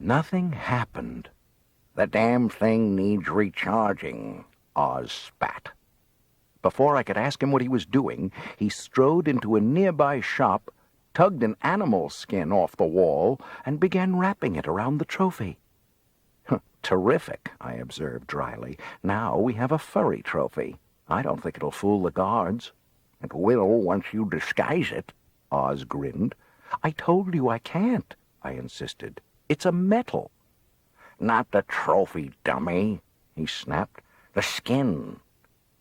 Nothing happened. "The damn thing needs recharging," Oz spat. Before I could ask him what he was doing, he strode into a nearby shop, tugged an animal skin off the wall, and began wrapping it around the trophy. "Terrific," I observed dryly. "Now we have a furry trophy. I don't think it'll fool the guards." "It will once you disguise it," Oz grinned. "I told you I can't," I insisted. "It's a metal." "Not the trophy, dummy," he snapped. "The skin.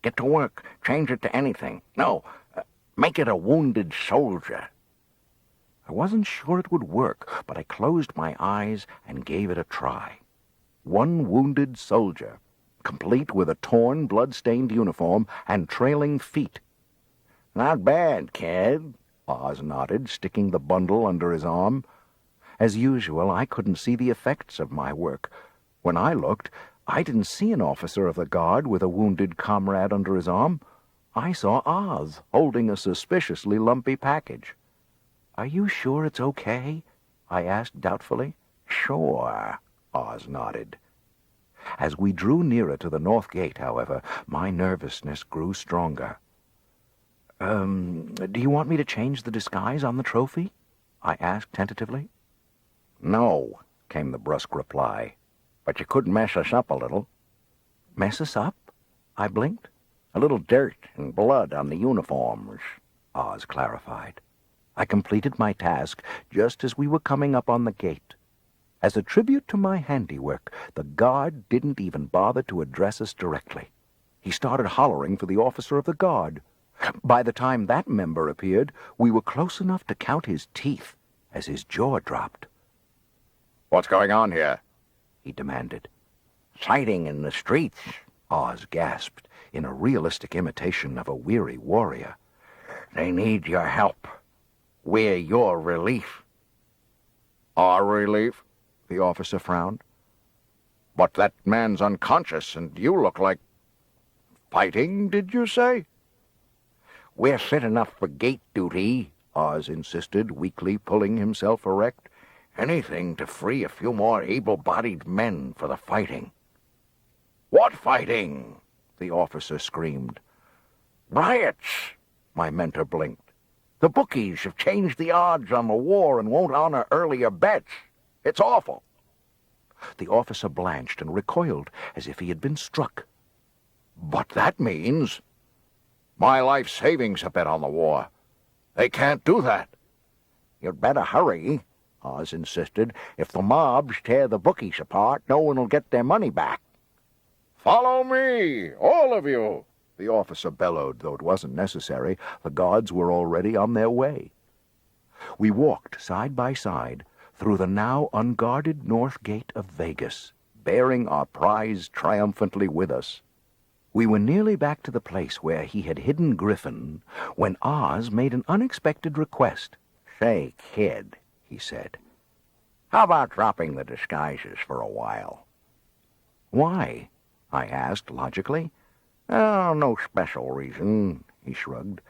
Get to work. Change it to anything. No, make it a wounded soldier." I wasn't sure it would work, but I closed my eyes and gave it a try. One wounded soldier, complete with a torn, blood-stained uniform and trailing feet. "Not bad, kid," Oz nodded, sticking the bundle under his arm. As usual, I couldn't see the effects of my work. When I looked, I didn't see an officer of the guard with a wounded comrade under his arm. I saw Oz holding a suspiciously lumpy package. "Are you sure it's okay?" I asked doubtfully. "Sure," Oz nodded. As we drew nearer to the north gate, however, my nervousness grew stronger. Do you want me to change the disguise on the trophy?" I asked tentatively. "No," came the brusque reply. "But you could mess us up a little." "Mess us up?" I blinked. "A little dirt and blood on the uniforms," Oz clarified. I completed my task just as we were coming up on the gate. As a tribute to my handiwork, the guard didn't even bother to address us directly. He started hollering for the officer of the guard. By the time that member appeared, we were close enough to count his teeth as his jaw dropped. "What's going on here?" he demanded. "Fighting in the streets," Oz gasped in a realistic imitation of a weary warrior. "They need your help. We're your relief." "Our relief?" the officer frowned. "But that man's unconscious, and you look like... Fighting, did you say?" "We're fit enough for gate duty," Oz insisted, weakly pulling himself erect. "Anything to free a few more able-bodied men for the fighting." "What fighting?" the officer screamed. "Riots," my mentor blinked. "The bookies have changed the odds on the war and won't honor earlier bets. It's awful." The officer blanched and recoiled as if he had been struck. "But that means... My life savings have bet on the war. They can't do that." "You'd better hurry," Oz insisted. "If the mobs tear the bookies apart, no one will get their money back." "Follow me, all of you," the officer bellowed, though it wasn't necessary. The guards were already on their way. We walked side by side through the now unguarded north gate of Vegas, bearing our prize triumphantly with us. We were nearly back to the place where he had hidden Griffin when Oz made an unexpected request. "Say, kid," he said, "how about dropping the disguises for a while?" "Why?" I asked logically. "Oh, no special reason," he shrugged.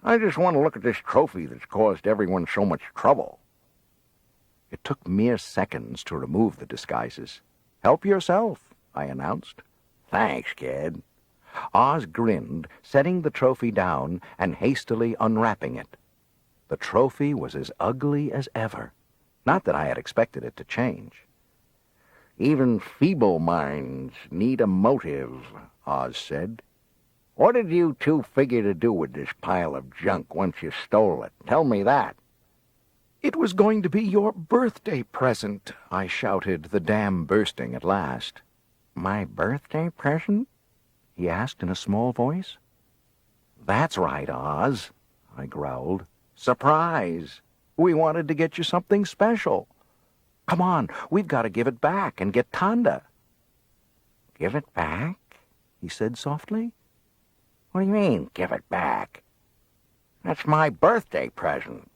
"I just want to look at this trophy that's caused everyone so much trouble." It took mere seconds to remove the disguises. "Help yourself," I announced. "Thanks, kid." Oz grinned, setting the trophy down and hastily unwrapping it. The trophy was as ugly as ever. Not that I had expected it to change. "Even feeble minds need a motive," Oz said. "What did you two figure to do with this pile of junk once you stole it? Tell me that." "It was going to be your birthday present," I shouted, the dam bursting at last. "My birthday present?" he asked in a small voice. "That's right, Oz," I growled. "Surprise! We wanted to get you something special. Come on, we've got to give it back and get Tanda." "Give it back?" he said softly. "What do you mean, give it back? That's my birthday present."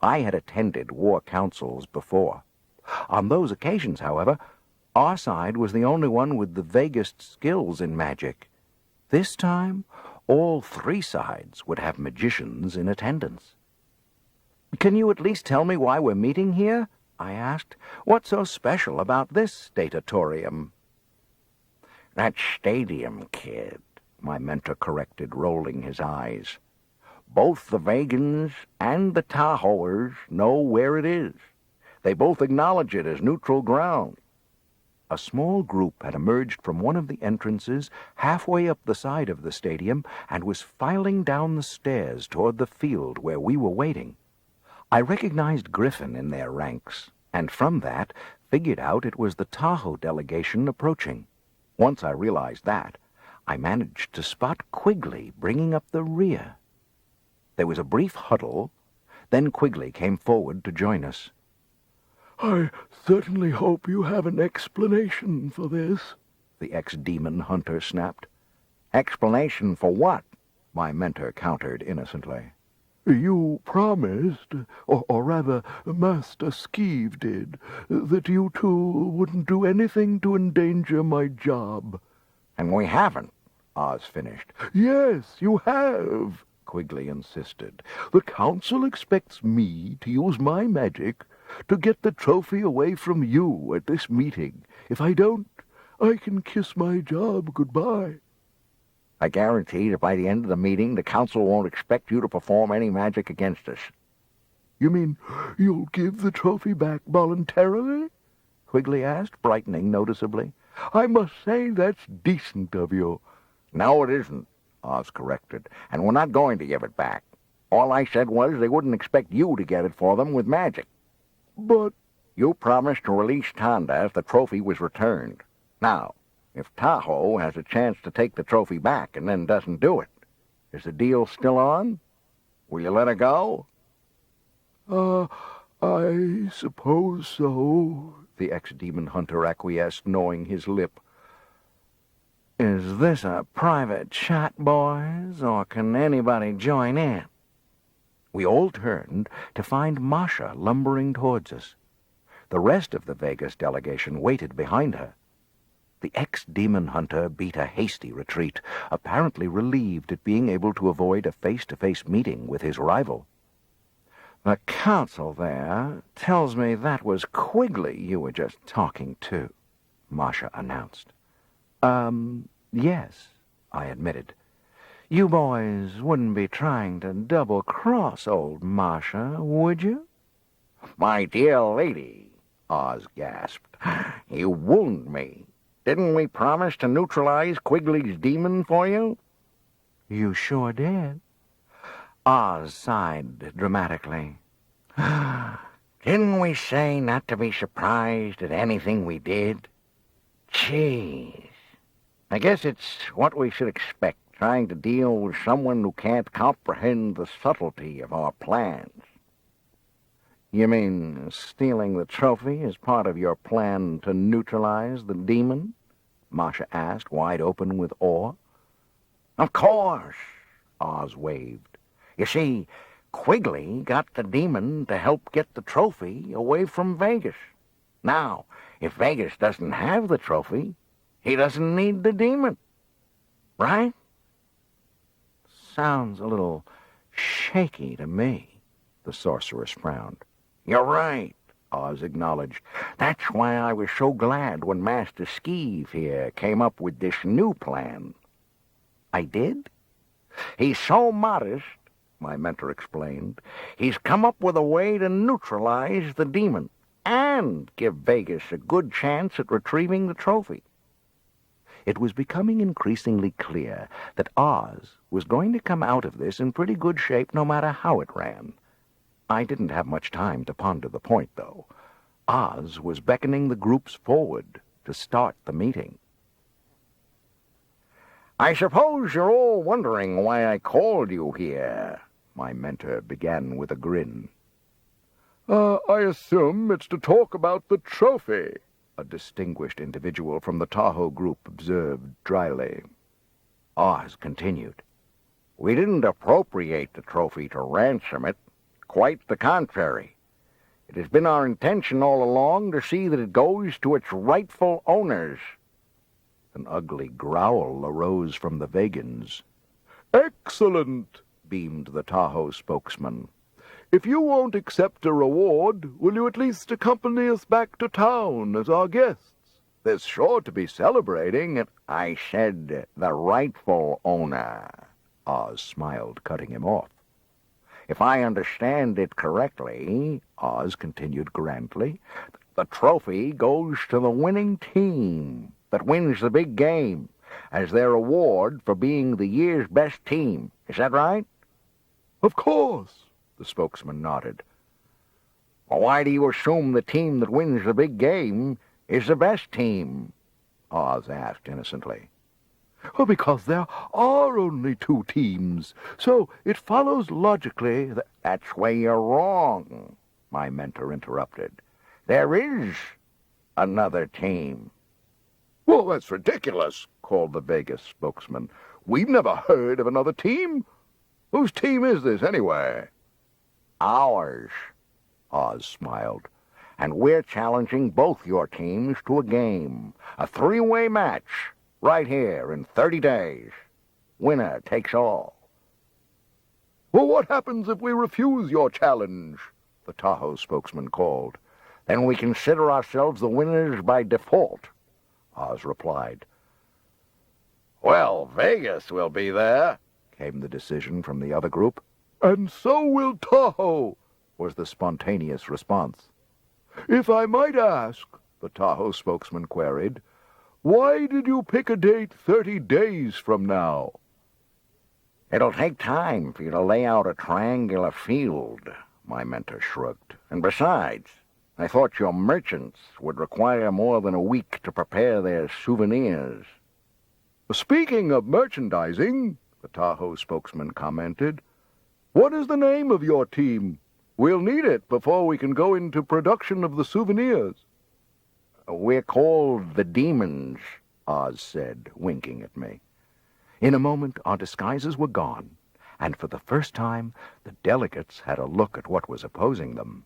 I had attended war councils before. On those occasions, however, our side was the only one with the vaguest skills in magic. This time, all three sides would have magicians in attendance. "Can you at least tell me why we're meeting here?" I asked. "What's so special about this statatorium?" That stadium, kid, my mentor corrected, rolling his eyes. Both the Vegans and the Tahoers know where it is. They both acknowledge it as neutral ground. A small group had emerged from one of the entrances halfway up the side of the stadium and was filing down the stairs toward the field where we were waiting. I recognized Griffin in their ranks, and from that figured out it was the Tahoe delegation approaching. Once I realized that, I managed to spot Quigley bringing up the rear. There was a brief huddle, then Quigley came forward to join us. "I certainly hope you have an explanation for this," the ex-demon hunter snapped. Explanation for what? My mentor countered innocently. "You promised, or rather, Master Skeeve did, that you two wouldn't do anything to endanger my job." And we haven't, Oz finished. "Yes, you have," Quigley insisted. "The Council expects me to use my magic to get the trophy away from you at this meeting. If I don't, I can kiss my job goodbye." I guarantee that by the end of the meeting, the Council won't expect you to perform any magic against us. "You mean you'll give the trophy back voluntarily?" Quigley asked, brightening noticeably. "I must say that's decent of you." No, it isn't, Oz corrected, and we're not going to give it back. All I said was they wouldn't expect you to get it for them with magic. "But—" You promised to release Tanda if the trophy was returned. Now, if Tahoe has a chance to take the trophy back and then doesn't do it, is the deal still on? Will you let her go? I suppose so," the ex-demon hunter acquiesced, gnawing his lip. "Is this a private chat, boys, or can anybody join in?" We all turned to find Masha lumbering towards us. The rest of the Vegas delegation waited behind her. The ex-demon hunter beat a hasty retreat, apparently relieved at being able to avoid a face-to-face meeting with his rival. "The Council there tells me that was Quigley you were just talking to," Masha announced. Yes," I admitted. "You boys wouldn't be trying to double-cross old Masha, would you?" My dear lady, Oz gasped, you wound me. Didn't we promise to neutralize Quigley's demon for you? "You sure did." Oz sighed dramatically. Didn't we say not to be surprised at anything we did? Jeez. I guess it's what we should expect, trying to deal with someone who can't comprehend the subtlety of our plans. "You mean stealing the trophy is part of your plan to neutralize the demon?" Masha asked, wide open with awe. Of course, Oz waved. You see, Quigley got the demon to help get the trophy away from Vegas. Now, if Vegas doesn't have the trophy, he doesn't need the demon. Right? "Sounds a little shaky to me," the sorceress frowned. You're right, Oz acknowledged. That's why I was so glad when Master Skeeve here came up with this new plan. "I did?" He's so modest, my mentor explained. He's come up with a way to neutralize the demon and give Vegas a good chance at retrieving the trophy. It was becoming increasingly clear that Oz was going to come out of this in pretty good shape no matter how it ran. I didn't have much time to ponder the point, though. Oz was beckoning the groups forward to start the meeting. I suppose you're all wondering why I called you here, my mentor began with a grin. I assume it's to talk about the trophy," a distinguished individual from the Tahoe group observed dryly. Oz continued. We didn't appropriate the trophy to ransom it. Quite the contrary. It has been our intention all along to see that it goes to its rightful owners. An ugly growl arose from the Vegans. "Excellent," beamed the Tahoe spokesman. If you won't accept a reward, will you at least accompany us back to town as our guests? There's sure to be celebrating, and I said the rightful owner. Oz smiled, cutting him off. If I understand it correctly, Oz continued grandly, the trophy goes to the winning team that wins the big game as their reward for being the year's best team. Is that right? of course. the spokesman nodded. Well, why do you assume the team that wins the big game is the best team? Oz asked innocently. Well, because there are only two teams, so it follows logically that... That's where you're wrong, my mentor interrupted. There is another team. Well, that's ridiculous, called the Vegas spokesman. We've never heard of another team. Whose team is this, anyway? Ours, Oz smiled. and we're challenging both your teams to a game, a three-way match, right here in 30 days. Winner takes all. Well, what happens if we refuse your challenge? The Tahoe spokesman called. Then we consider ourselves the winners by default, Oz replied. Well, Vegas will be there, Came the decision from the other group. And so will Tahoe, Was the spontaneous response. if I might ask, The Tahoe spokesman queried. why did you pick a date 30 days from now? It'll take time for you to lay out a triangular field, my mentor shrugged. And besides, I thought your merchants would require more than a week to prepare their souvenirs. Speaking of merchandising, the Tahoe spokesman commented, what is the name of your team? We'll need it before we can go into production of the souvenirs. We're called the Demons, Oz said, winking at me. In a moment, our disguises were gone, and for the first time, the delegates had a look at what was opposing them.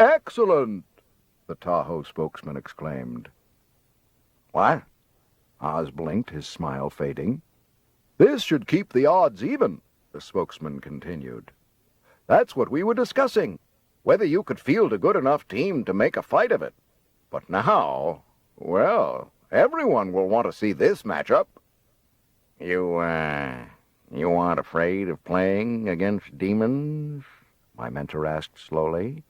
Excellent, the Tahoe spokesman exclaimed. What? Oz blinked, his smile fading. This should keep the odds even, the spokesman continued. That's what we were discussing, whether you could field a good enough team to make a fight of it. But now, well, everyone will want to see this matchup. You aren't afraid of playing against demons? My mentor asked slowly.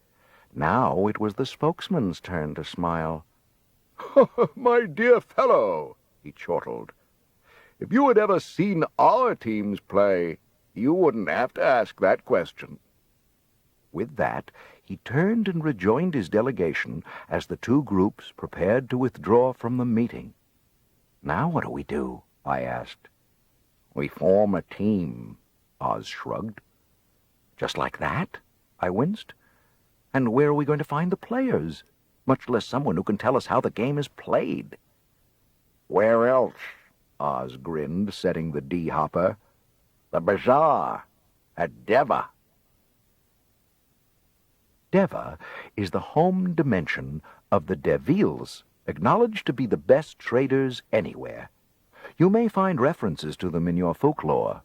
Now it was the spokesman's turn to smile. My dear fellow, he chortled, if you had ever seen our teams play, you wouldn't have to ask that question. With that, he turned and rejoined his delegation as the two groups prepared to withdraw from the meeting. Now what do we do? I asked. We form a team, Oz shrugged. Just like that? I winced. And where are we going to find the players? Much less someone who can tell us how the game is played. Where else? Oz grinned, setting the D-hopper. The bazaar at Deva. Deva is the home dimension of the Devils, acknowledged to be the best traders anywhere. You may find references to them in your folklore.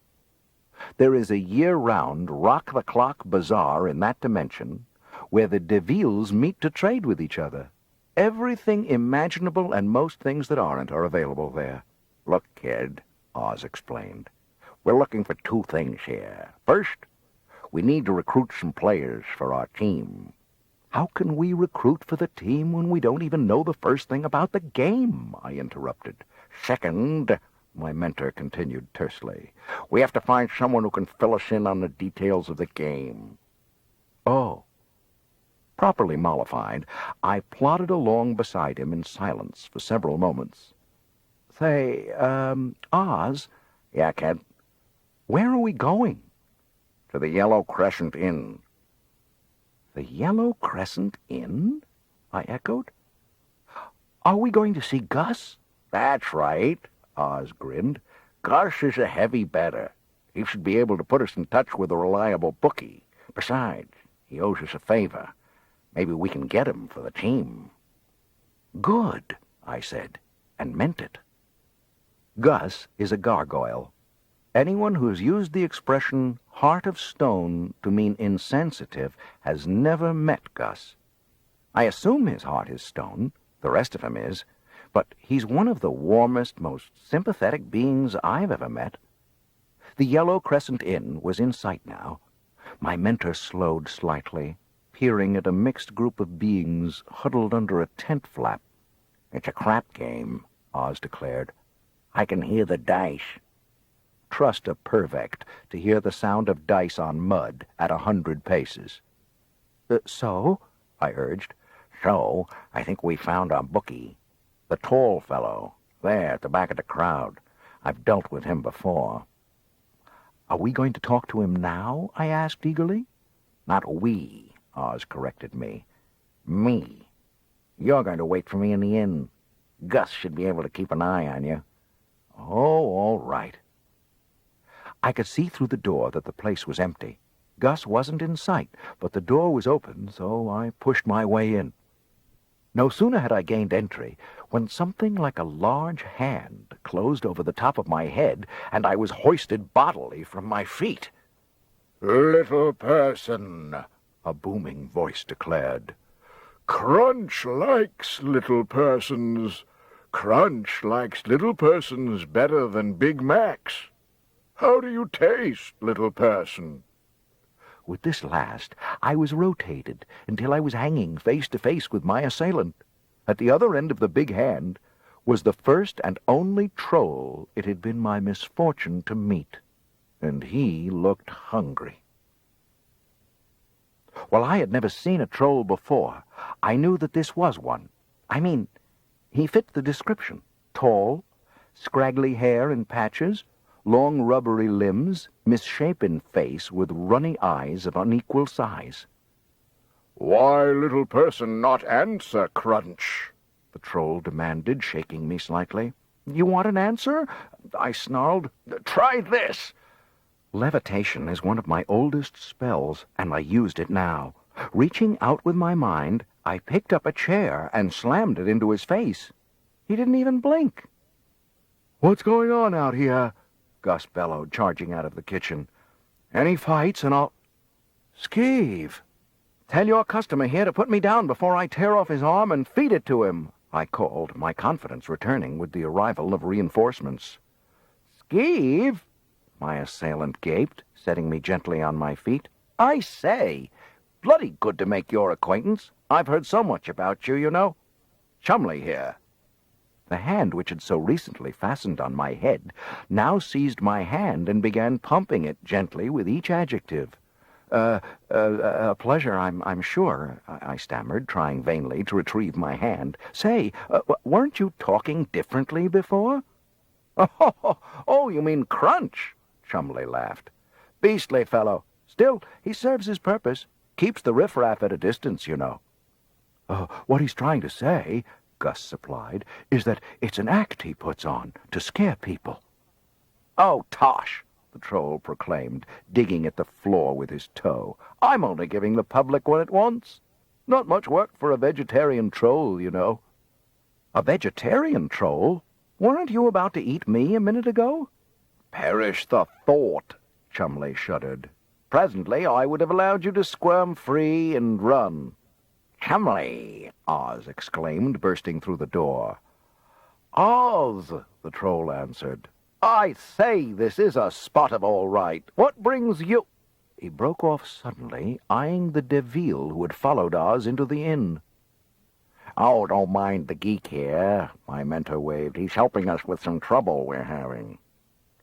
There is a year-round rock-the-clock bazaar in that dimension where the Devils meet to trade with each other. Everything imaginable and most things that aren't are available there. Look, kid, Oz explained. we're looking for two things here. First, we need to recruit some players for our team. How can we recruit for the team when we don't even know the first thing about the game? I interrupted. Second, My mentor continued tersely, we have to find someone who can fill us in on the details of the game. Oh. Properly mollified, I plodded along beside him in silence for several moments. Say, Oz, Yeah, kid? where are we going? To the Yellow Crescent Inn. The Yellow Crescent Inn? I echoed. Are we going to see Gus? That's right, Oz grinned. Gus is a heavy bettor. He should be able to put us in touch with a reliable bookie. Besides, he owes us a favor. Maybe we can get him for the team. Good, I said, and meant it. Gus is a gargoyle. Anyone who's used the expression heart of stone to mean insensitive has never met Gus. I assume his heart is stone, the rest of him is, but he's one of the warmest, most sympathetic beings I've ever met. The Yellow Crescent Inn was in sight now. My mentor slowed slightly, peering at a mixed group of beings huddled under a tent flap. It's a crap game, Oz declared. I can hear the dice. Trust a Purvect to hear the sound of dice on mud at 100 paces. So? I urged. So, I think we found our bookie. The tall fellow, there at the back of the crowd. I've dealt with him before. Are we going to talk to him now? I asked eagerly. Not we, Oz corrected me. Me. You're going to wait for me in the inn. Gus should be able to keep an eye on you. Oh, all right. I could see through the door that the place was empty. Gus wasn't in sight, but the door was open, so I pushed my way in. No sooner had I gained entry when something like a large hand closed over the top of my head, and I was hoisted bodily from my feet. "Little person," a booming voice declared. "Crunch likes little persons. Crunch likes little persons better than Big Macs. How do you taste, little person?" With this last, I was rotated until I was hanging face to face with my assailant. At the other end of the big hand was the first and only troll it had been my misfortune to meet, and he looked hungry. While I had never seen a troll before, I knew that this was one. I mean, he fit the description. Tall, scraggly hair in patches, long rubbery limbs, misshapen face with runny eyes of unequal size. "Why, little person, not answer, Crunch?" the troll demanded, shaking me slightly. "You want an answer?" I snarled. "Try this." Levitation is one of my oldest spells, and I used it now. Reaching out with my mind, I picked up a chair and slammed it into his face. He didn't even blink. "What's going on out here?" Gus bellowed, charging out of the kitchen. "Any fights and I'll—" "Skeeve, tell your customer here to put me down before I tear off his arm and feed it to him," I called, my confidence returning with the arrival of reinforcements. "Skeeve?" my assailant gaped, setting me gently on my feet. "I say, bloody good to make your acquaintance. I've heard so much about you, you know. Chumley here." The hand which had so recently fastened on my head now seized my hand and began pumping it gently with each adjective. A pleasure, I'm sure," I stammered, trying vainly to retrieve my hand. "Say, weren't you talking differently before?" Oh, you mean Crunch," Chumley laughed. "Beastly fellow. Still, he serves his purpose. Keeps the riffraff at a distance, you know." What he's trying to say," Gus supplied, "is that it's an act he puts on to scare people." "Oh, tosh!" the troll proclaimed, digging at the floor with his toe. "I'm only giving the public what it wants. Not much work for a vegetarian troll, you know." "A vegetarian troll? Weren't you about to eat me a minute ago?" "Perish the thought," Chumley shuddered. "Presently I would have allowed you to squirm free and run." "Chumley!" Oz exclaimed, bursting through the door. "Oz!" the troll answered. "I say, this is a spot of all right. What brings you—" He broke off suddenly, eyeing the Deville who had followed Oz into the inn. "Oh, don't mind the geek here," my mentor waved. "He's helping us with some trouble we're having."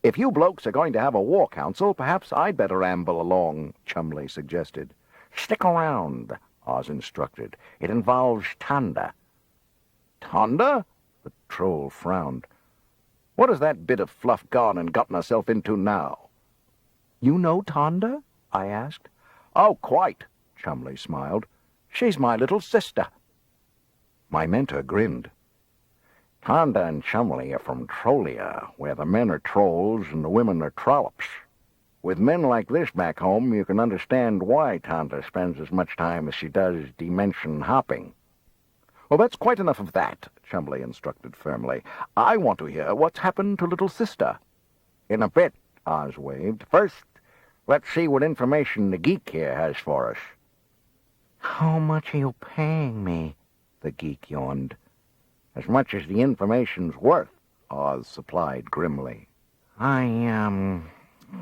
"If you blokes are going to have a war council, perhaps I'd better amble along," Chumley suggested. "Stick around," Oz instructed. "It involves Tanda." "Tanda?" The troll frowned. "What has that bit of fluff gone and gotten herself into now?" "You know Tanda?" I asked. "Oh, quite," Chumley smiled. "She's my little sister." My mentor grinned. "Tanda and Chumley are from Trollia, where the men are trolls and the women are trollops. With men like this back home, you can understand why Tanda spends as much time as she does dimension hopping." "Well, that's quite enough of that," Chumley instructed firmly. "I want to hear what's happened to little sister." "In a bit," Oz waved. First, let's see what information the geek here has for us. How much are you paying me? The geek yawned. As much as the information's worth, Oz supplied grimly. I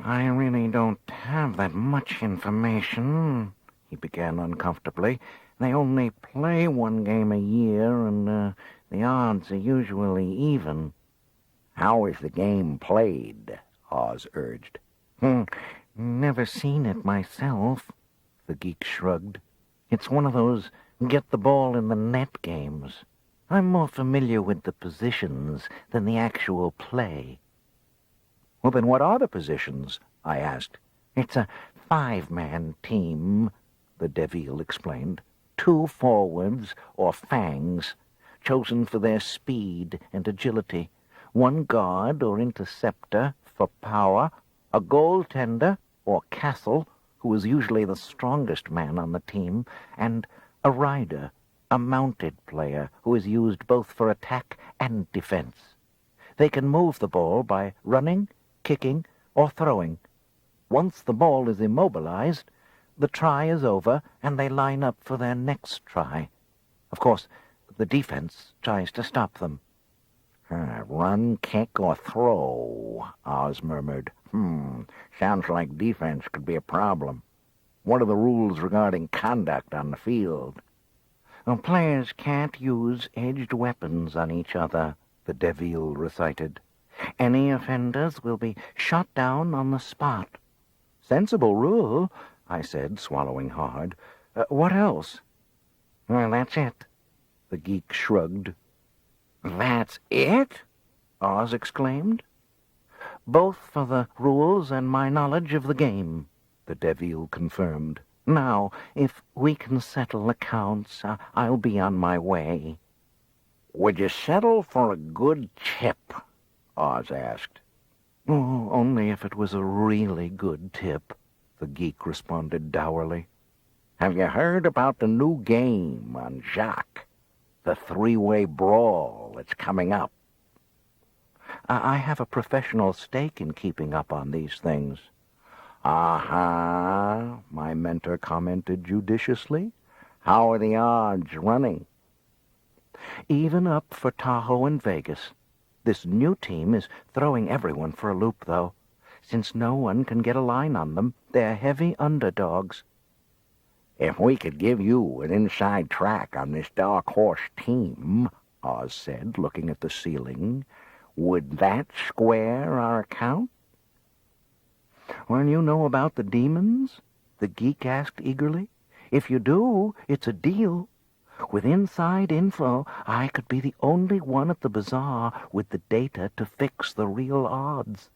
really don't have that much information, he began uncomfortably. They only play one game a year, and the odds are usually even. How is the game played? Oz urged. Never seen it myself, the geek shrugged. It's one of those get-the-ball-in-the-net games. I'm more familiar with the positions than the actual play. Well, then what are the positions? I asked. It's a 5-man team, the Devil explained. 2 forwards, or fangs, chosen for their speed and agility. 1 guard, or interceptor, for power. A goaltender, or castle, who is usually the strongest man on the team. And a rider, a mounted player, who is used both for attack and defense. They can move the ball by running, kicking, or throwing. Once the ball is immobilized, the try is over, and they line up for their next try. Of course, the defense tries to stop them. Run, kick, or throw, Oz murmured. Sounds like defense could be a problem. What are the rules regarding conduct on the field? Well, players can't use edged weapons on each other, the Devil recited. Any offenders will be shot down on the spot. Sensible rule, I said, swallowing hard. What else? Well, that's it. The geek shrugged. That's it? Oz exclaimed. Both for the rules and my knowledge of the game, the Devil confirmed. Now, if we can settle accounts, I'll be on my way. Would you settle for a good tip? Oz asked. Oh, only if it was a really good tip, the geek responded dourly. Have you heard about the new game on Jacques? The 3-way brawl that's coming up? I have a professional stake in keeping up on these things. My mentor commented judiciously. How are the odds running? Even up for Tahoe and Vegas. This new team is throwing everyone for a loop, though. Since no one can get a line on them, they're heavy underdogs. If we could give you an inside track on this dark horse team, Oz said, looking at the ceiling, would that square our account? Well, you know about the demons? The geek asked eagerly. If you do, it's a deal. With inside info, I could be the only one at the bazaar with the data to fix the real odds.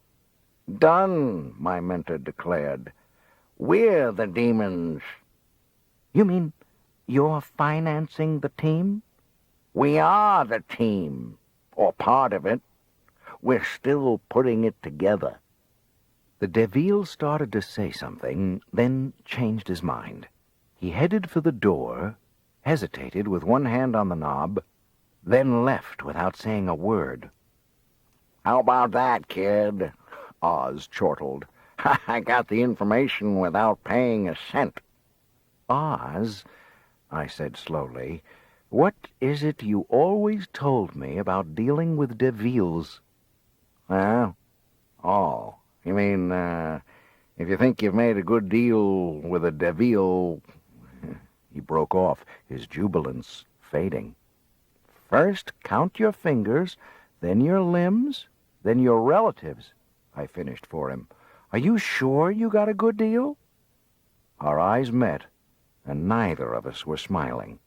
Done, my mentor declared. We're the demons. You mean you're financing the team? We are the team, or part of it. We're still putting it together. The Devil started to say something, then changed his mind. He headed for the door, hesitated with one hand on the knob, then left without saying a word. How about that, kid? Oz chortled. I got the information without paying a cent. Oz, I said slowly, what is it you always told me about dealing with Devils? You mean, if you think you've made a good deal with a Devil... He broke off, his jubilance fading. First, count your fingers, then your limbs, then your relatives, I finished for him. Are you sure you got a good deal? Our eyes met, and neither of us were smiling.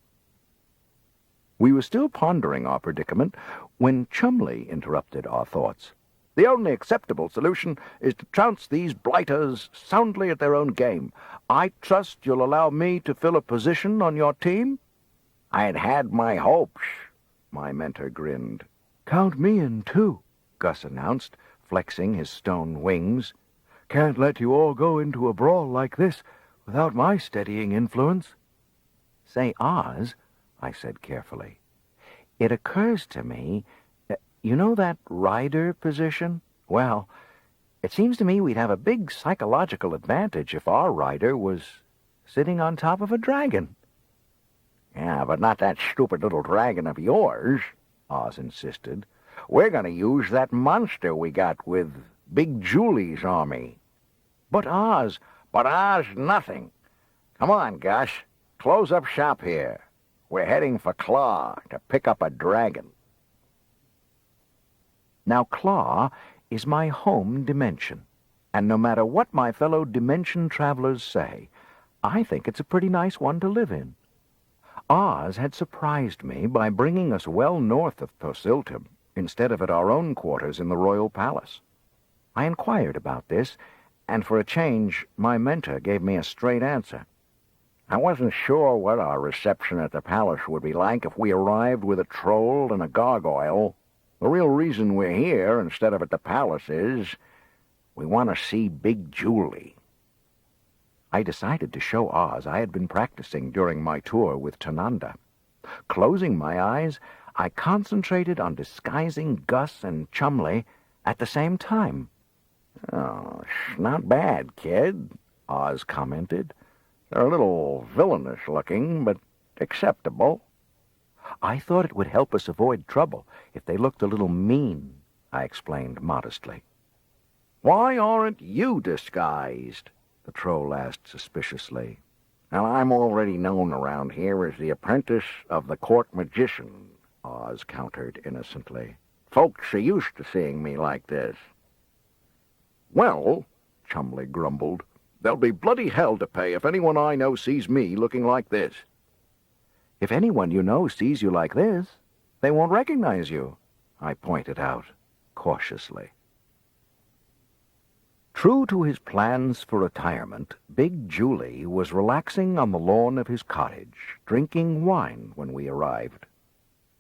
We were still pondering our predicament when Chumley interrupted our thoughts. The only acceptable solution is to trounce these blighters soundly at their own game. I trust you'll allow me to fill a position on your team? I'd had my hopes, my mentor grinned. Count me in, too, Gus announced, flexing his stone wings. Can't let you all go into a brawl like this without my steadying influence. Say, Oz, I said carefully, it occurs to me... You know that rider position? Well, It seems to me we'd have a big psychological advantage if our rider was sitting on top of a dragon. Yeah, but not that stupid little dragon of yours, Oz insisted. We're going to use that monster we got with Big Julie's army. But Oz... But Oz, nothing. Come on, Gus. Close up shop here. We're heading for Claw to pick up a dragon. Now, Claw is my home dimension, and no matter what my fellow dimension travelers say, I think it's a pretty nice one to live in. Oz had surprised me by bringing us well north of Posiltum, instead of at our own quarters in the royal palace. I inquired about this, and for a change, my mentor gave me a straight answer. I wasn't sure what our reception at the palace would be like if we arrived with a troll and a gargoyle. The real reason we're here instead of at the palace is we want to see Big Julie. I decided to show Oz I had been practicing during my tour with Tanda. Closing my eyes, I concentrated on disguising Gus and Chumley at the same time. Oh, not bad, kid, Oz commented. They're a little villainous-looking, but acceptable. I thought it would help us avoid trouble if they looked a little mean, I explained modestly. Why aren't you disguised? The troll asked suspiciously. Now, I'm already known around here as the apprentice of the court magician, Oz countered innocently. Folks are used to seeing me like this. Well, Chumley grumbled, there'll be bloody hell to pay if anyone I know sees me looking like this. If anyone you know sees you like this, they won't recognize you, I pointed out, cautiously. True to his plans for retirement, Big Julie was relaxing on the lawn of his cottage, drinking wine when we arrived.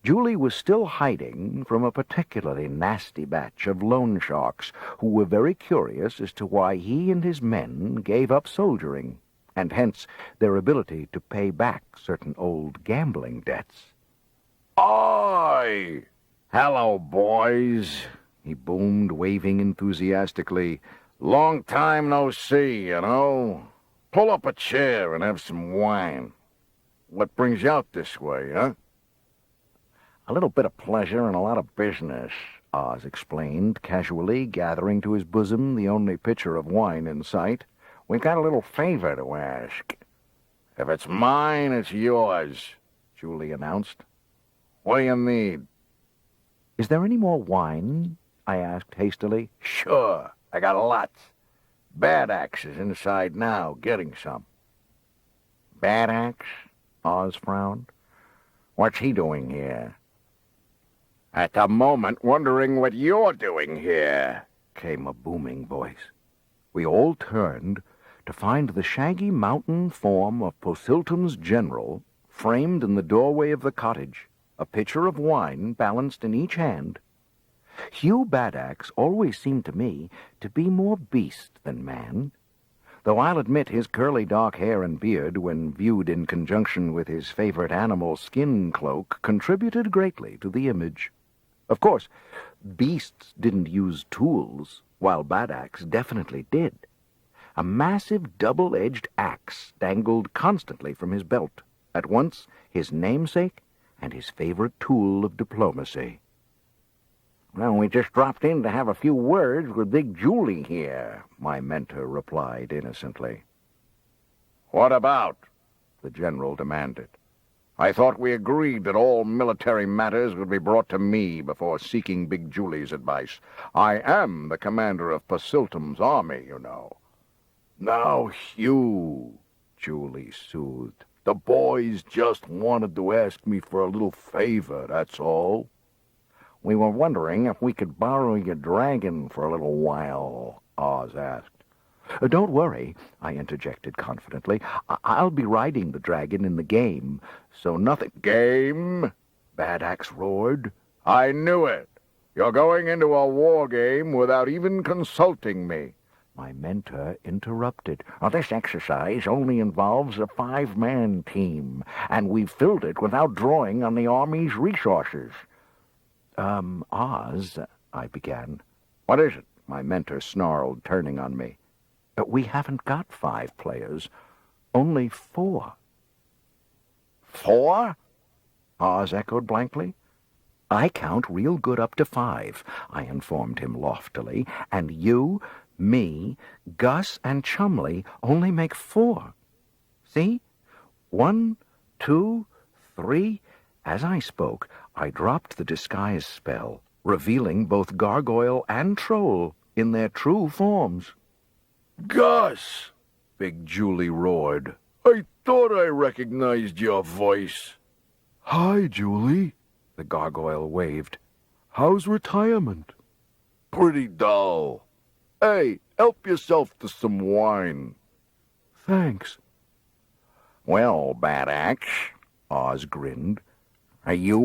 Julie was still hiding from a particularly nasty batch of loan sharks who were very curious as to why he and his men gave up soldiering, and hence their ability to pay back certain old gambling debts. Aye! Hello, boys, he boomed, waving enthusiastically. Long time no see, you know. Pull up a chair and have some wine. What brings you out this way, huh? A little bit of pleasure and a lot of business, Oz explained, casually, gathering to his bosom the only pitcher of wine in sight. We've got a little favor to ask. If it's mine, it's yours, Julie announced. What do you need? Is there any more wine? I asked hastily. Sure, I got lots. Bad Axe is inside now, getting some. Bad Axe? Oz frowned. What's he doing here? At the moment, wondering what you're doing here, came a booming voice. We all turned to find the shaggy mountain form of Posiltum's general framed in the doorway of the cottage, a pitcher of wine balanced in each hand. Hugh Badax always seemed to me to be more beast than man, though I'll admit his curly dark hair and beard, when viewed in conjunction with his favorite animal skin cloak, contributed greatly to the image. Of course, beasts didn't use tools, while Badax definitely did. A massive double-edged axe dangled constantly from his belt, at once his namesake and his favorite tool of diplomacy. Well, we just dropped in to have a few words with Big Julie here, my mentor replied innocently. What about? The general demanded. I thought we agreed that all military matters would be brought to me before seeking Big Julie's advice. I am the commander of Posiltum's army, you know. Now, Hugh, Julie soothed. The boys just wanted to ask me for a little favor, that's all. We were wondering if we could borrow your dragon for a little while, Oz asked. Don't worry, I interjected confidently. I'll be riding the dragon in the game, so nothing— Game? Badax roared. I knew it. You're going into a war game without even consulting me. My mentor interrupted. This exercise only involves a 5-man team, and we've filled it without drawing on the Army's resources. Oz, I began. What is it? my mentor snarled, turning on me. We haven't got 5 players, only 4. 4? Oz echoed blankly. I count real good up to 5, I informed him loftily, and you, me, Gus, and Chumley only make 4. See? 1, 2, 3. As I spoke, I dropped the disguise spell, revealing both gargoyle and troll in their true forms. Gus! Big Julie roared. I thought I recognized your voice. Hi, Julie, the gargoyle waved. How's retirement? Pretty dull. Hey, help yourself to some wine. Thanks. Well, Bad Axe, Oz grinned. Are you,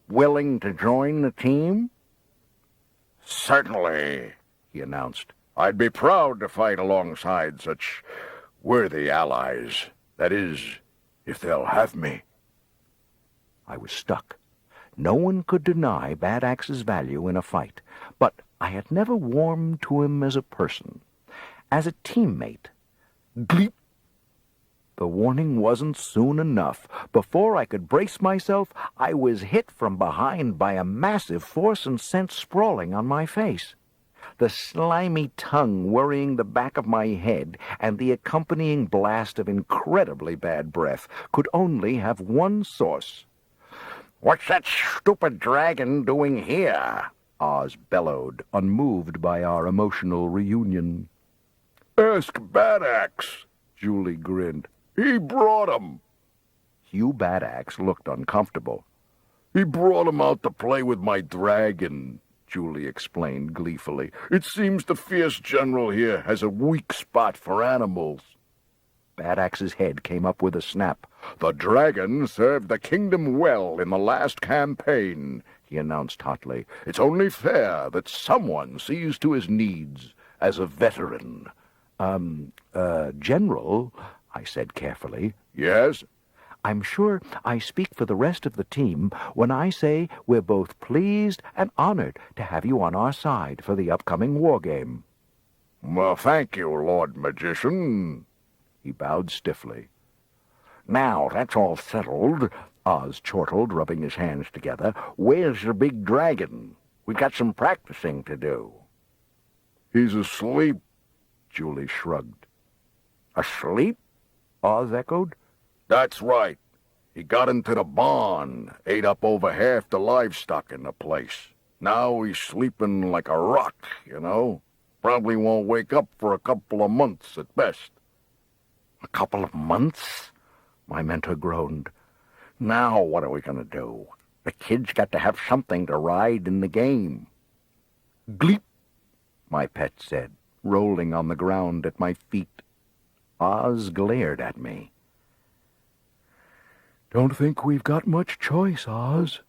willing to join the team? Certainly, he announced. I'd be proud to fight alongside such worthy allies. That is, if they'll have me. I was stuck. No one could deny Bad Axe's value in a fight, but I had never warmed to him as a person. As a teammate. Gleep! The warning wasn't soon enough. Before I could brace myself, I was hit from behind by a massive force and sent sprawling on my face. The slimy tongue worrying the back of my head and the accompanying blast of incredibly bad breath could only have one source. What's that stupid dragon doing here? Oz bellowed, unmoved by our emotional reunion. Ask Bad Axe, Julie grinned. He brought 'em. Hugh Bad Axe looked uncomfortable. He brought 'em out to play with my dragon, Julie explained gleefully. It seems the fierce general here has a weak spot for animals. Bad Axe's head came up with a snap. The dragon served the kingdom well in the last campaign, he announced hotly. It's only fair that someone sees to his needs as a veteran. General, I said carefully. Yes? I'm sure I speak for the rest of the team when I say we're both pleased and honored to have you on our side for the upcoming war game. Well, thank you, Lord Magician. He bowed stiffly. Now, that's all settled, Oz chortled, rubbing his hands together. Where's the big dragon? We've got some practicing to do. He's asleep, Julie shrugged. Asleep? Oz echoed. That's right. He got into the barn, ate up over half the livestock in the place. Now he's sleeping like a rock, you know. Probably won't wake up for a couple of months at best. A couple of months? My mentor groaned. Now what are we going to do? The kid's got to have something to ride in the game. Gleep, my pet said, rolling on the ground at my feet. Oz glared at me. Don't think we've got much choice, Oz,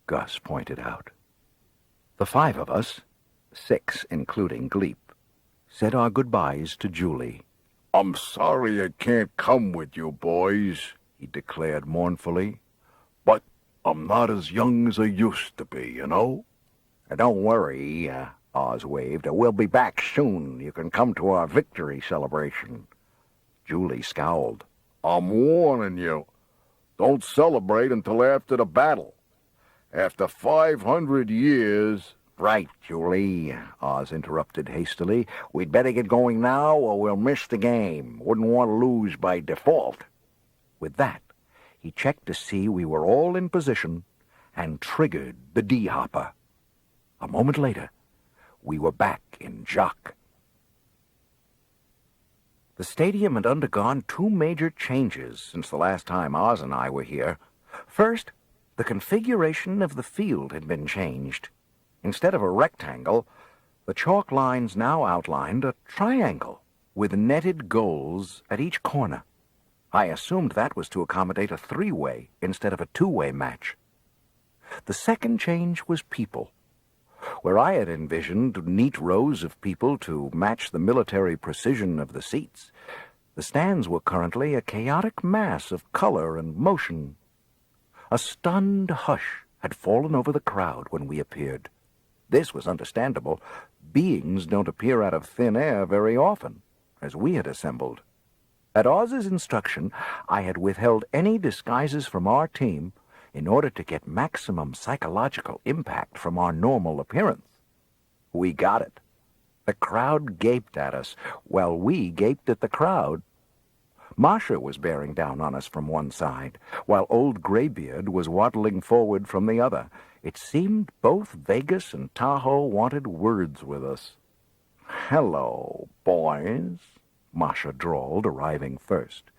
Gus pointed out. The 5 of us, 6 including Gleep, said our goodbyes to Julie. I'm sorry I can't come with you, boys, he declared mournfully. But I'm not as young as I used to be, you know? Don't worry, Oz waved. We'll be back soon. You can come to our victory celebration. Julie scowled. I'm warning you. Don't celebrate until after the battle. After 500 years... Right, Julie, Oz interrupted hastily. We'd better get going now or we'll miss the game. Wouldn't want to lose by default. With that, he checked to see we were all in position and triggered the D-hopper. A moment later, we were back in Jock. The stadium had undergone 2 major changes since the last time Oz and I were here. First, the configuration of the field had been changed. Instead of a rectangle, the chalk lines now outlined a triangle with netted goals at each corner. I assumed that was to accommodate a 3-way instead of a 2-way match. The second change was people. Where I had envisioned neat rows of people to match the military precision of the seats, the stands were currently a chaotic mass of color and motion. A stunned hush had fallen over the crowd when we appeared. This was understandable. beings don't appear out of thin air very often, as we had assembled. At Oz's instruction, I had withheld any disguises from our team in order to get maximum psychological impact from our normal appearance. We got it. The crowd gaped at us, while we gaped at the crowd. Masha was bearing down on us from one side, while old Graybeard was waddling forward from the other. It seemed both Vegas and Tahoe wanted words with us. "Hello, boys," Masha drawled, arriving first.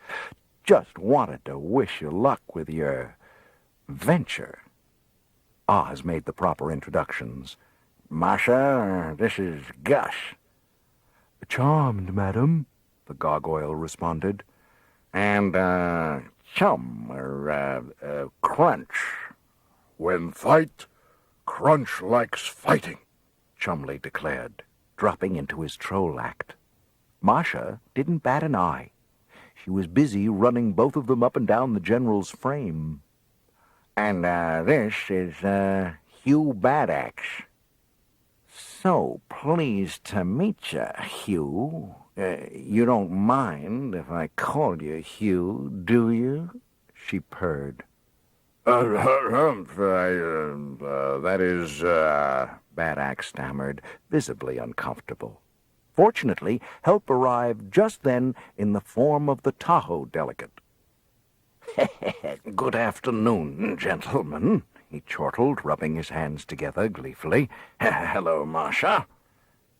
"Just wanted to wish you luck with your venture." Oz made the proper introductions. Masha, this is Gus. "Charmed, madam," the gargoyle responded. And, Chum, Crunch. When fight, Crunch likes fighting, Chumley declared, dropping into his troll act. Masha didn't bat an eye. She was busy running both of them up and down the general's frame. And, this is, Hugh Badaxe. So pleased to meet you, Hugh. You don't mind if I call you Hugh, do you?" she purred. That is, Badaxe stammered, visibly uncomfortable. Fortunately, help arrived just then in the form of the Tahoe delegate. "Good afternoon, gentlemen," he chortled, rubbing his hands together gleefully. "Hello, Masha."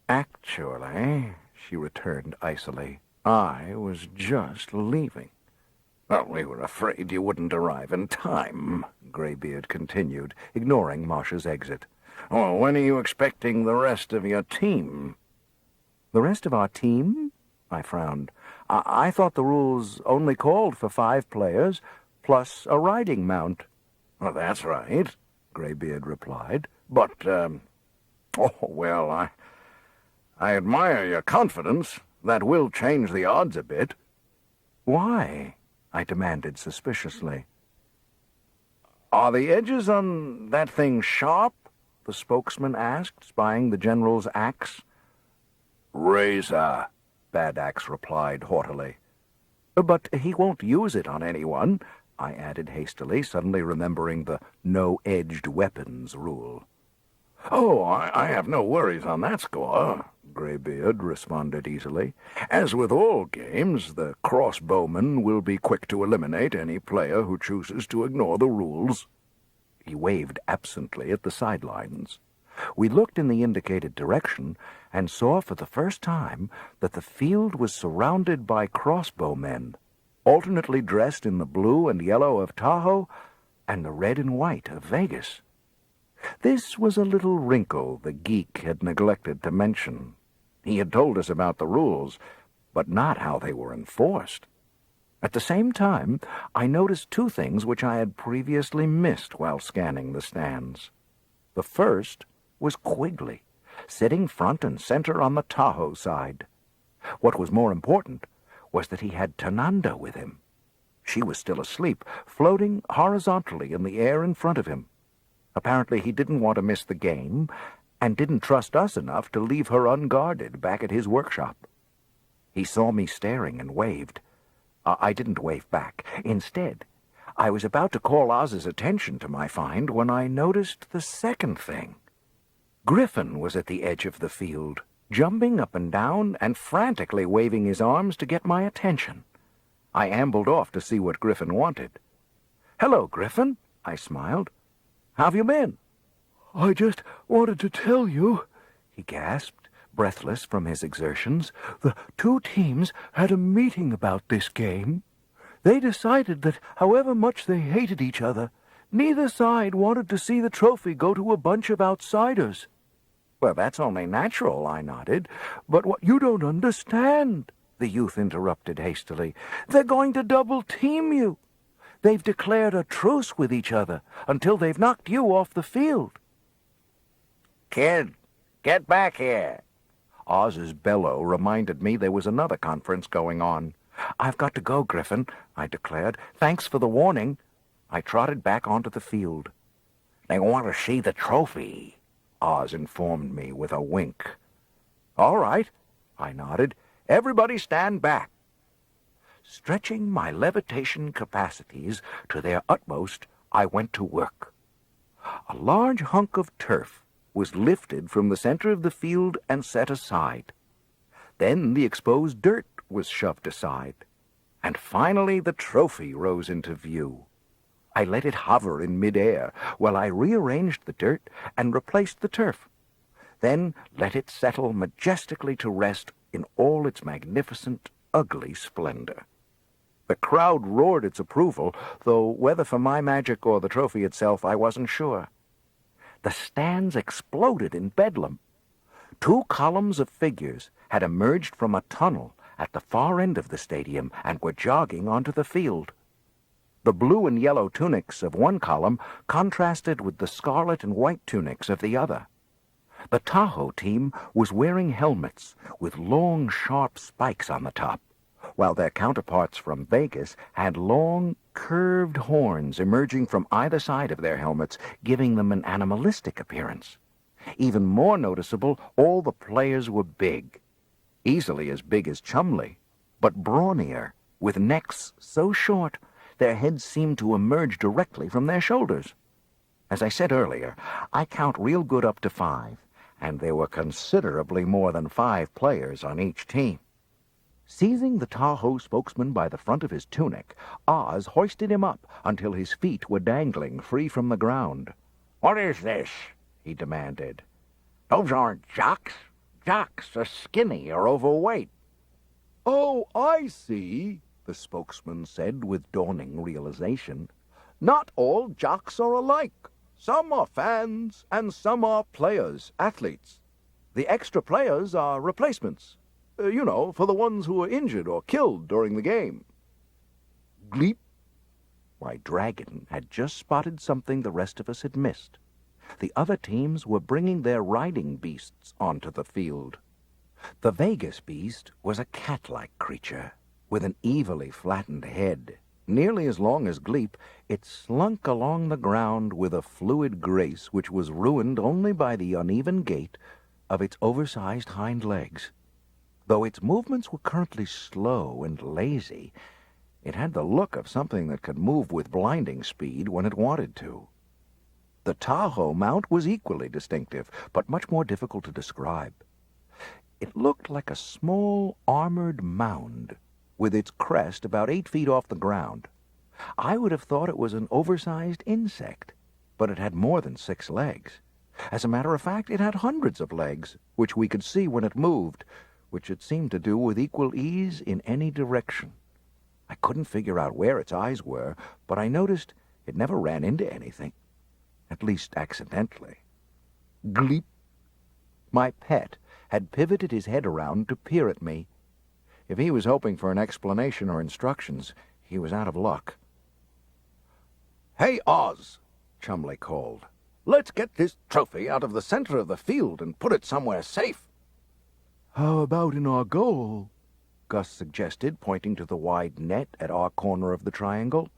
"Actually," she returned icily, "I was just leaving." "Well, we were afraid you wouldn't arrive in time," Graybeard continued, ignoring Masha's exit. "Well, when are you expecting the rest of your team?" "The rest of our team?" I frowned. I thought the rules only called for 5 players, plus a riding mount." "Well, that's right," Graybeard replied. "But, I admire your confidence. That will change the odds a bit." "Why?" I demanded suspiciously. "Are the edges on that thing sharp?" the spokesman asked, spying the general's axe. razor, Badaxe replied haughtily. "But he won't use it on anyone," I added hastily, suddenly remembering the no-edged weapons rule. "Oh, I have no worries on that score," Graybeard responded easily. "As with all games, the crossbowman will be quick to eliminate any player who chooses to ignore the rules." He waved absently at the sidelines. We looked in the indicated direction and saw for the first time that the field was surrounded by crossbowmen, alternately dressed in the blue and yellow of Tahoe and the red and white of Vegas. This was a little wrinkle the geek had neglected to mention. He had told us about the rules, but not how they were enforced. At the same time, I noticed 2 things which I had previously missed while scanning the stands. The first was Quigley, sitting front and center on the Tahoe side. What was more important was that he had Tanda with him. She was still asleep, floating horizontally in the air in front of him. Apparently he didn't want to miss the game, and didn't trust us enough to leave her unguarded back at his workshop. He saw me staring and waved. I didn't wave back. Instead, I was about to call Oz's attention to my find when I noticed the second thing. Griffin was at the edge of the field, jumping up and down and frantically waving his arms to get my attention. I ambled off to see what Griffin wanted. "Hello, Griffin," I smiled. "How've you been?" "I just wanted to tell you," he gasped, breathless from his exertions. "The 2 teams had a meeting about this game. They decided that however much they hated each other, neither side wanted to see the trophy go to a bunch of outsiders." "Well, that's only natural," I nodded. "But what you don't understand," the youth interrupted hastily. "They're going to double-team you. They've declared a truce with each other until they've knocked you off the field." "Kid, get back here." Oz's bellow reminded me there was another conference going on. "I've got to go, Griffin," I declared. "Thanks for the warning." I trotted back onto the field. "They want to see the trophy," Oz informed me with a wink. "All right," I nodded. "Everybody stand back." Stretching my levitation capacities to their utmost, I went to work. A large hunk of turf was lifted from the center of the field and set aside. Then the exposed dirt was shoved aside. And finally the trophy rose into view. I let it hover in midair while I rearranged the dirt and replaced the turf. Then let it settle majestically to rest in all its magnificent, ugly splendor. The crowd roared its approval, though whether for my magic or the trophy itself I wasn't sure. The stands exploded in bedlam. 2 columns of figures had emerged from a tunnel at the far end of the stadium and were jogging onto the field. The blue and yellow tunics of one column contrasted with the scarlet and white tunics of the other. The Tahoe team was wearing helmets with long, sharp spikes on the top, while their counterparts from Vegas had long, curved horns emerging from either side of their helmets, giving them an animalistic appearance. Even more noticeable, all the players were big, easily as big as Chumley, but brawnier, with necks so short their heads seemed to emerge directly from their shoulders. As I said earlier, I count real good up to 5, and there were considerably more than 5 players on each team. Seizing the Tahoe spokesman by the front of his tunic, Oz hoisted him up until his feet were dangling free from the ground. "What is this?" he demanded. "Those aren't jocks. Jocks are skinny or overweight." "Oh, I see," the spokesman said with dawning realization. "Not all jocks are alike. Some are fans, and some are players, athletes. The extra players are replacements. For the ones who were injured or killed during the game." Gleep. My dragon had just spotted something the rest of us had missed. The other teams were bringing their riding beasts onto the field. The Vegas beast was a cat-like creature, with an evilly flattened head. Nearly as long as Gleep, it slunk along the ground with a fluid grace which was ruined only by the uneven gait of its oversized hind legs. Though its movements were currently slow and lazy, it had the look of something that could move with blinding speed when it wanted to. The Tahoe mount was equally distinctive, but much more difficult to describe. It looked like a small armored mound, with its crest about 8 feet off the ground. I would have thought it was an oversized insect, but it had more than 6 legs. As a matter of fact, it had hundreds of legs, which we could see when it moved, which it seemed to do with equal ease in any direction. I couldn't figure out where its eyes were, but I noticed it never ran into anything, at least accidentally. Gleep. My pet had pivoted his head around to peer at me. If he was hoping for an explanation or instructions, he was out of luck. "Hey, Oz," Chumley called. "Let's get this trophy out of the center of the field and put it somewhere safe." "How about in our goal?" Gus suggested, pointing to the wide net at our corner of the triangle.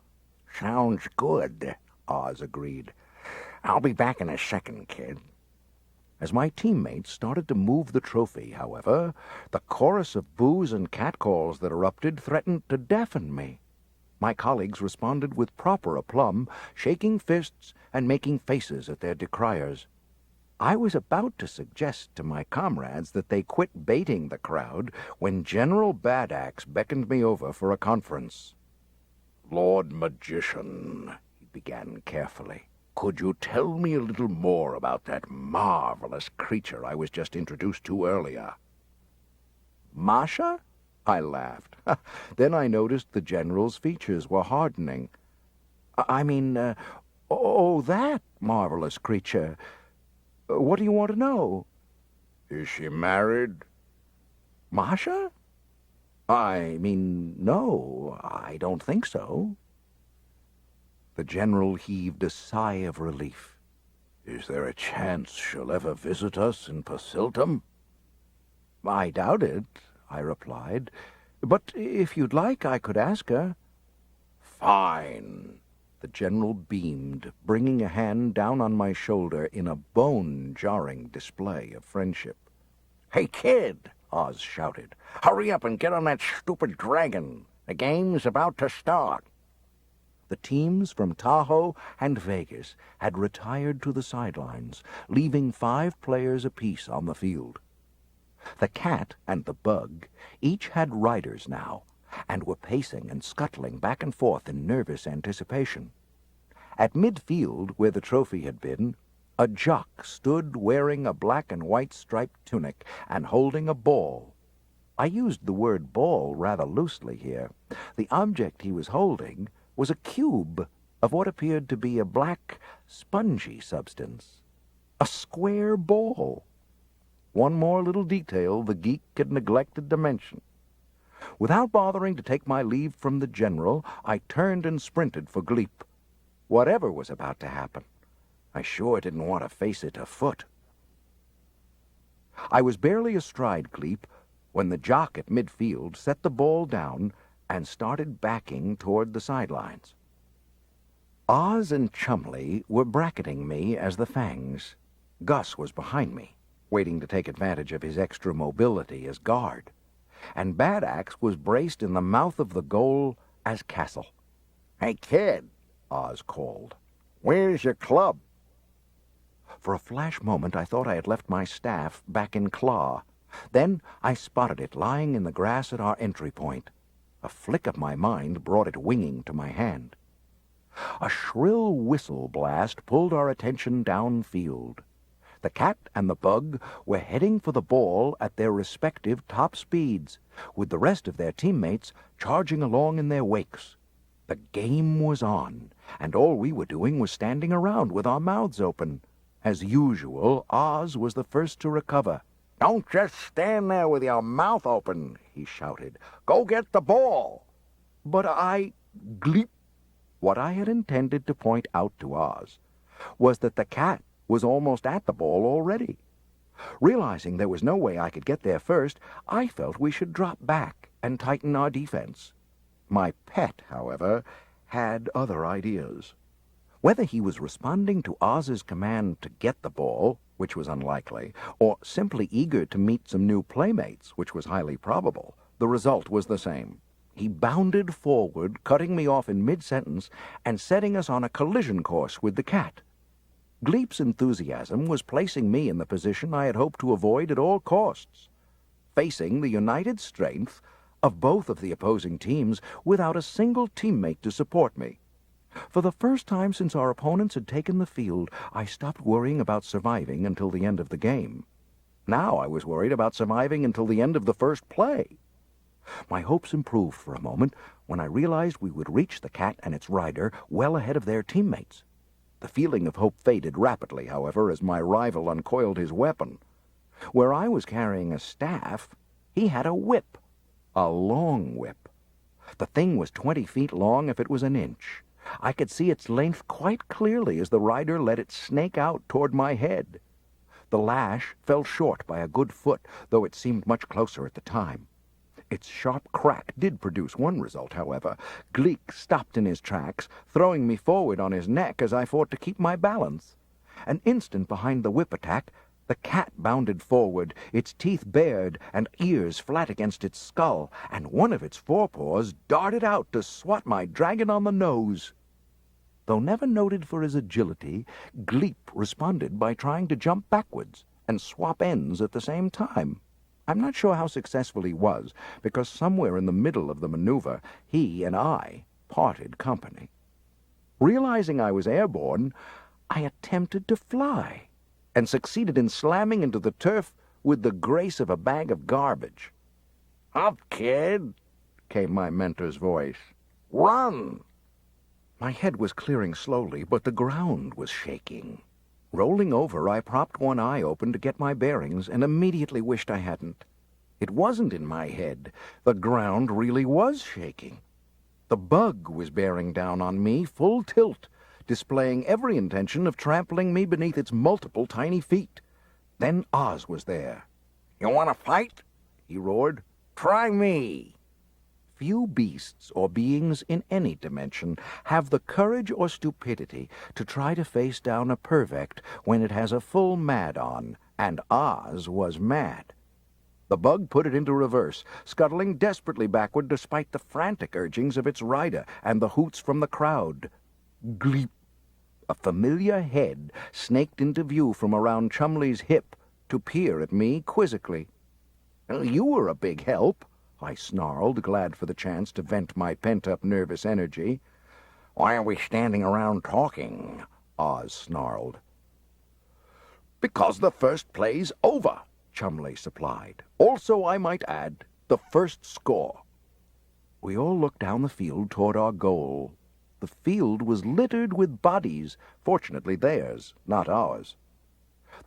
"Sounds good," Oz agreed. "I'll be back in a second, kid." As my teammates started to move the trophy, however, the chorus of boos and catcalls that erupted threatened to deafen me. My colleagues responded with proper aplomb, shaking fists and making faces at their decriers. I was about to suggest to my comrades that they quit baiting the crowd when General Badaxe beckoned me over for a conference. "Lord Magician," he began carefully, "could you tell me a little more about that marvelous creature I was just introduced to earlier?" "Masha?" I laughed. Then I noticed the General's features were hardening. That marvelous creature. What do you want to know?" "Is she married?" "Masha? No, I don't think so." The General heaved a sigh of relief. "Is there a chance she'll ever visit us in Pasiltum?" "I doubt it," I replied. "But if you'd like, I could ask her." "Fine." The General beamed, bringing a hand down on my shoulder in a bone-jarring display of friendship. Hey, kid, Oz shouted. Hurry up and get on that stupid dragon. The game's about to start. The teams from Tahoe and Vegas had retired to the sidelines, leaving 5 players apiece on the field. The cat and the bug each had riders now, and were pacing and scuttling back and forth in nervous anticipation. At midfield, where the trophy had been, a jock stood wearing a black and white striped tunic and holding a ball. I used the word ball rather loosely here. The object he was holding was a cube of what appeared to be a black, spongy substance. A square ball. One more little detail the geek had neglected to mention. Without bothering to take my leave from the general, I turned and sprinted for Gleep. Whatever was about to happen, I sure didn't want to face it afoot. I was barely astride Gleep when the jock at midfield set the ball down and started backing toward the sidelines. Oz and Chumley were bracketing me as the Fangs. Gus was behind me, waiting to take advantage of his extra mobility as guard, and Bad Axe was braced in the mouth of the goal as Castle. Hey, kid, Oz called. Where's your club? For a flash moment I thought I had left my staff back in Claw. Then I spotted it lying in the grass at our entry point. A flick of my mind brought it winging to my hand. A shrill whistle blast pulled our attention downfield. The cat and the bug were heading for the ball at their respective top speeds, with the rest of their teammates charging along in their wakes. The game was on, and all we were doing was standing around with our mouths open. As usual, Oz was the first to recover. Don't just stand there with your mouth open, he shouted. Go get the ball. But Gleep. What I had intended to point out to Oz was that the cat was almost at the ball already. Realizing there was no way I could get there first, I felt we should drop back and tighten our defense. My pet, however, had other ideas. Whether he was responding to Oz's command to get the ball, which was unlikely, or simply eager to meet some new playmates, which was highly probable, the result was the same. He bounded forward, cutting me off in mid-sentence and setting us on a collision course with the cat. Gleep's enthusiasm was placing me in the position I had hoped to avoid at all costs, facing the united strength of both of the opposing teams without a single teammate to support me. For the first time since our opponents had taken the field, I stopped worrying about surviving until the end of the game. Now I was worried about surviving until the end of the first play. My hopes improved for a moment when I realized we would reach the cat and its rider well ahead of their teammates. The feeling of hope faded rapidly, however, as my rival uncoiled his weapon. Where I was carrying a staff, he had a whip. A long whip. The thing was 20 feet long if it was an inch. I could see its length quite clearly as the rider let it snake out toward my head. The lash fell short by a good foot, though it seemed much closer at the time. Its sharp crack did produce one result, however. Gleek stopped in his tracks, throwing me forward on his neck as I fought to keep my balance. An instant behind the whip attack, the cat bounded forward, its teeth bared and ears flat against its skull, and one of its forepaws darted out to swat my dragon on the nose. Though never noted for his agility, Gleep responded by trying to jump backwards and swap ends at the same time. I'm not sure how successful he was, because somewhere in the middle of the maneuver, he and I parted company. Realizing I was airborne, I attempted to fly, and succeeded in slamming into the turf with the grace of a bag of garbage. Up, kid, came my mentor's voice. Run! My head was clearing slowly, but the ground was shaking. Rolling over, I propped one eye open to get my bearings and immediately wished I hadn't. It wasn't in my head. The ground really was shaking. The bug was bearing down on me full tilt, displaying every intention of trampling me beneath its multiple tiny feet. Then Oz was there. You want to fight? He roared. Try me. Few beasts or beings in any dimension have the courage or stupidity to try to face down a purvect when it has a full mad on, and Oz was mad. The bug put it into reverse, scuttling desperately backward despite the frantic urgings of its rider and the hoots from the crowd. Gleep! A familiar head snaked into view from around Chumley's hip to peer at me quizzically. "You were a big help," I snarled, glad for the chance to vent my pent-up nervous energy. "Why are we standing around talking?" Oz snarled. "Because the first play's over," Chumley supplied. "Also, I might add, the first score." We all looked down the field toward our goal. The field was littered with bodies, fortunately theirs, not ours.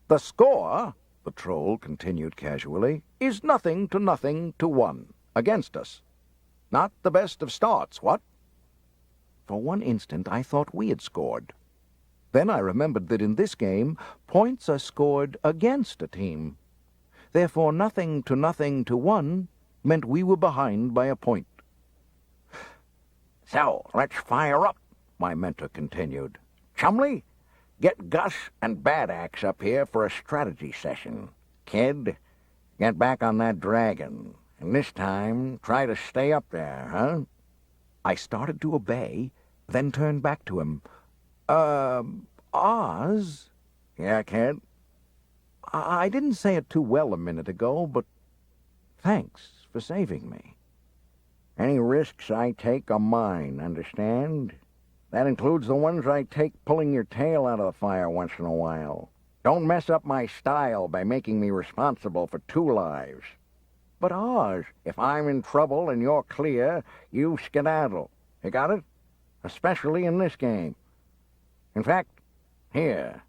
"The score," the Troll continued casually, "is 0-1 against us. Not the best of starts, what?" For one instant I thought we had scored. Then I remembered that in this game, points are scored against a team. Therefore 0-1 meant we were behind by a point. "So, let's fire up," my mentor continued. "Chumley, get Gus and Bad Axe up here for a strategy session. Kid, get back on that dragon, and this time try to stay up there, huh?" I started to obey, then turned back to him. Oz? "Yeah, kid?" I didn't say it too well a minute ago, but thanks for saving me." "Any risks I take are mine, understand? That includes the ones I take pulling your tail out of the fire once in a while. Don't mess up my style by making me responsible for 2 lives. But Oz, if I'm in trouble and you're clear, you skedaddle. You got it? Especially in this game. In fact, here."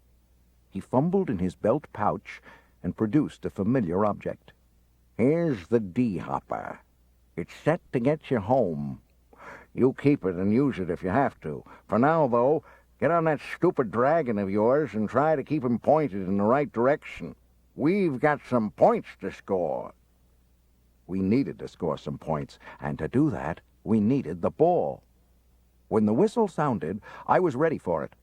He fumbled in his belt pouch and produced a familiar object. "Here's the D-hopper. It's set to get you home. You keep it and use it if you have to. For now, though, get on that stupid dragon of yours and try to keep him pointed in the right direction. We've got some points to score." We needed to score some points, and to do that, we needed the ball. When the whistle sounded, I was ready for it.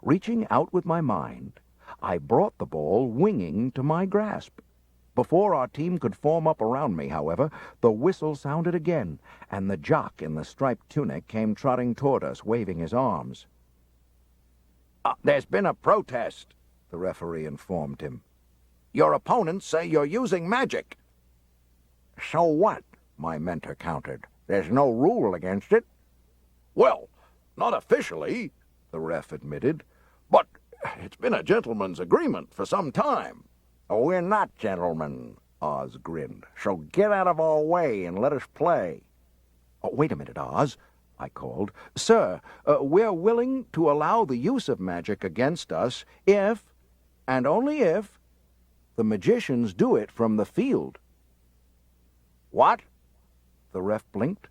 Reaching out with my mind, I brought the ball winging to my grasp. Before our team could form up around me, however, the whistle sounded again, and the jock in the striped tunic came trotting toward us, waving his arms. "There's been a protest," the referee informed him. "Your opponents say you're using magic." "So what?" my mentor countered. "There's no rule against it." "Well, not officially," the ref admitted, "but it's been a gentleman's agreement for some time." "Oh, we're not gentlemen," Oz grinned. "So get out of our way and let us play." "Oh, wait a minute, Oz," I called. "Sir, we're willing to allow the use of magic against us if, and only if, the magicians do it from the field." "What?" The ref blinked.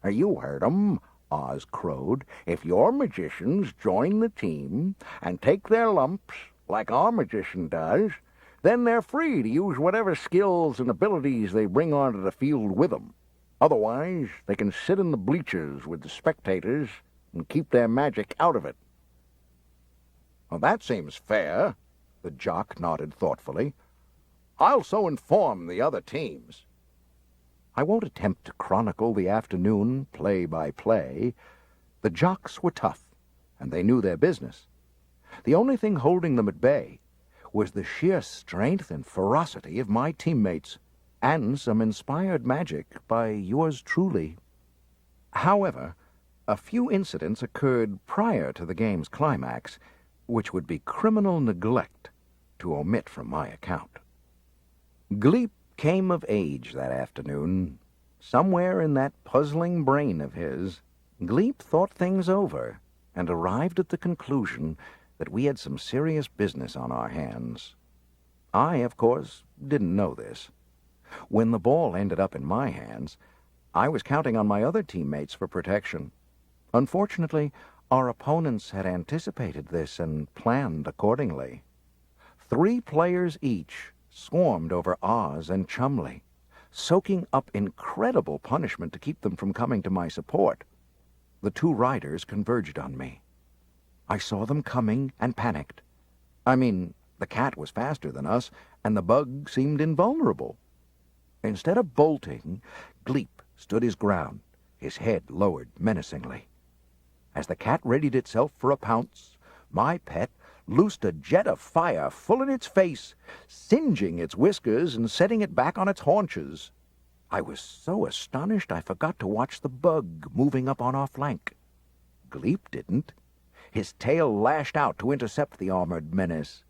"You heard 'em," Oz crowed. "If your magicians join the team and take their lumps like our magician does, then they're free to use whatever skills and abilities they bring onto the field with them. Otherwise, they can sit in the bleachers with the spectators and keep their magic out of it." "Well, that seems fair," the jock nodded thoughtfully. "I'll so inform the other teams." I won't attempt to chronicle the afternoon play by play. The jocks were tough, and they knew their business. The only thing holding them at bay was the sheer strength and ferocity of my teammates, and some inspired magic by yours truly. However, a few incidents occurred prior to the game's climax, which would be criminal neglect to omit from my account. Gleep came of age that afternoon. Somewhere in that puzzling brain of his, Gleep thought things over and arrived at the conclusion that we had some serious business on our hands. I, of course, didn't know this. When the ball ended up in my hands, I was counting on my other teammates for protection. Unfortunately, our opponents had anticipated this and planned accordingly. 3 players each swarmed over Oz and Chumley, soaking up incredible punishment to keep them from coming to my support. The 2 riders converged on me. I saw them coming and panicked. I mean, the cat was faster than us, and the bug seemed invulnerable. Instead of bolting, Gleep stood his ground, his head lowered menacingly. As the cat readied itself for a pounce, my pet loosed a jet of fire full in its face, singeing its whiskers and setting it back on its haunches. I was so astonished I forgot to watch the bug moving up on our flank. Gleep didn't. His tail lashed out to intercept the armored menace.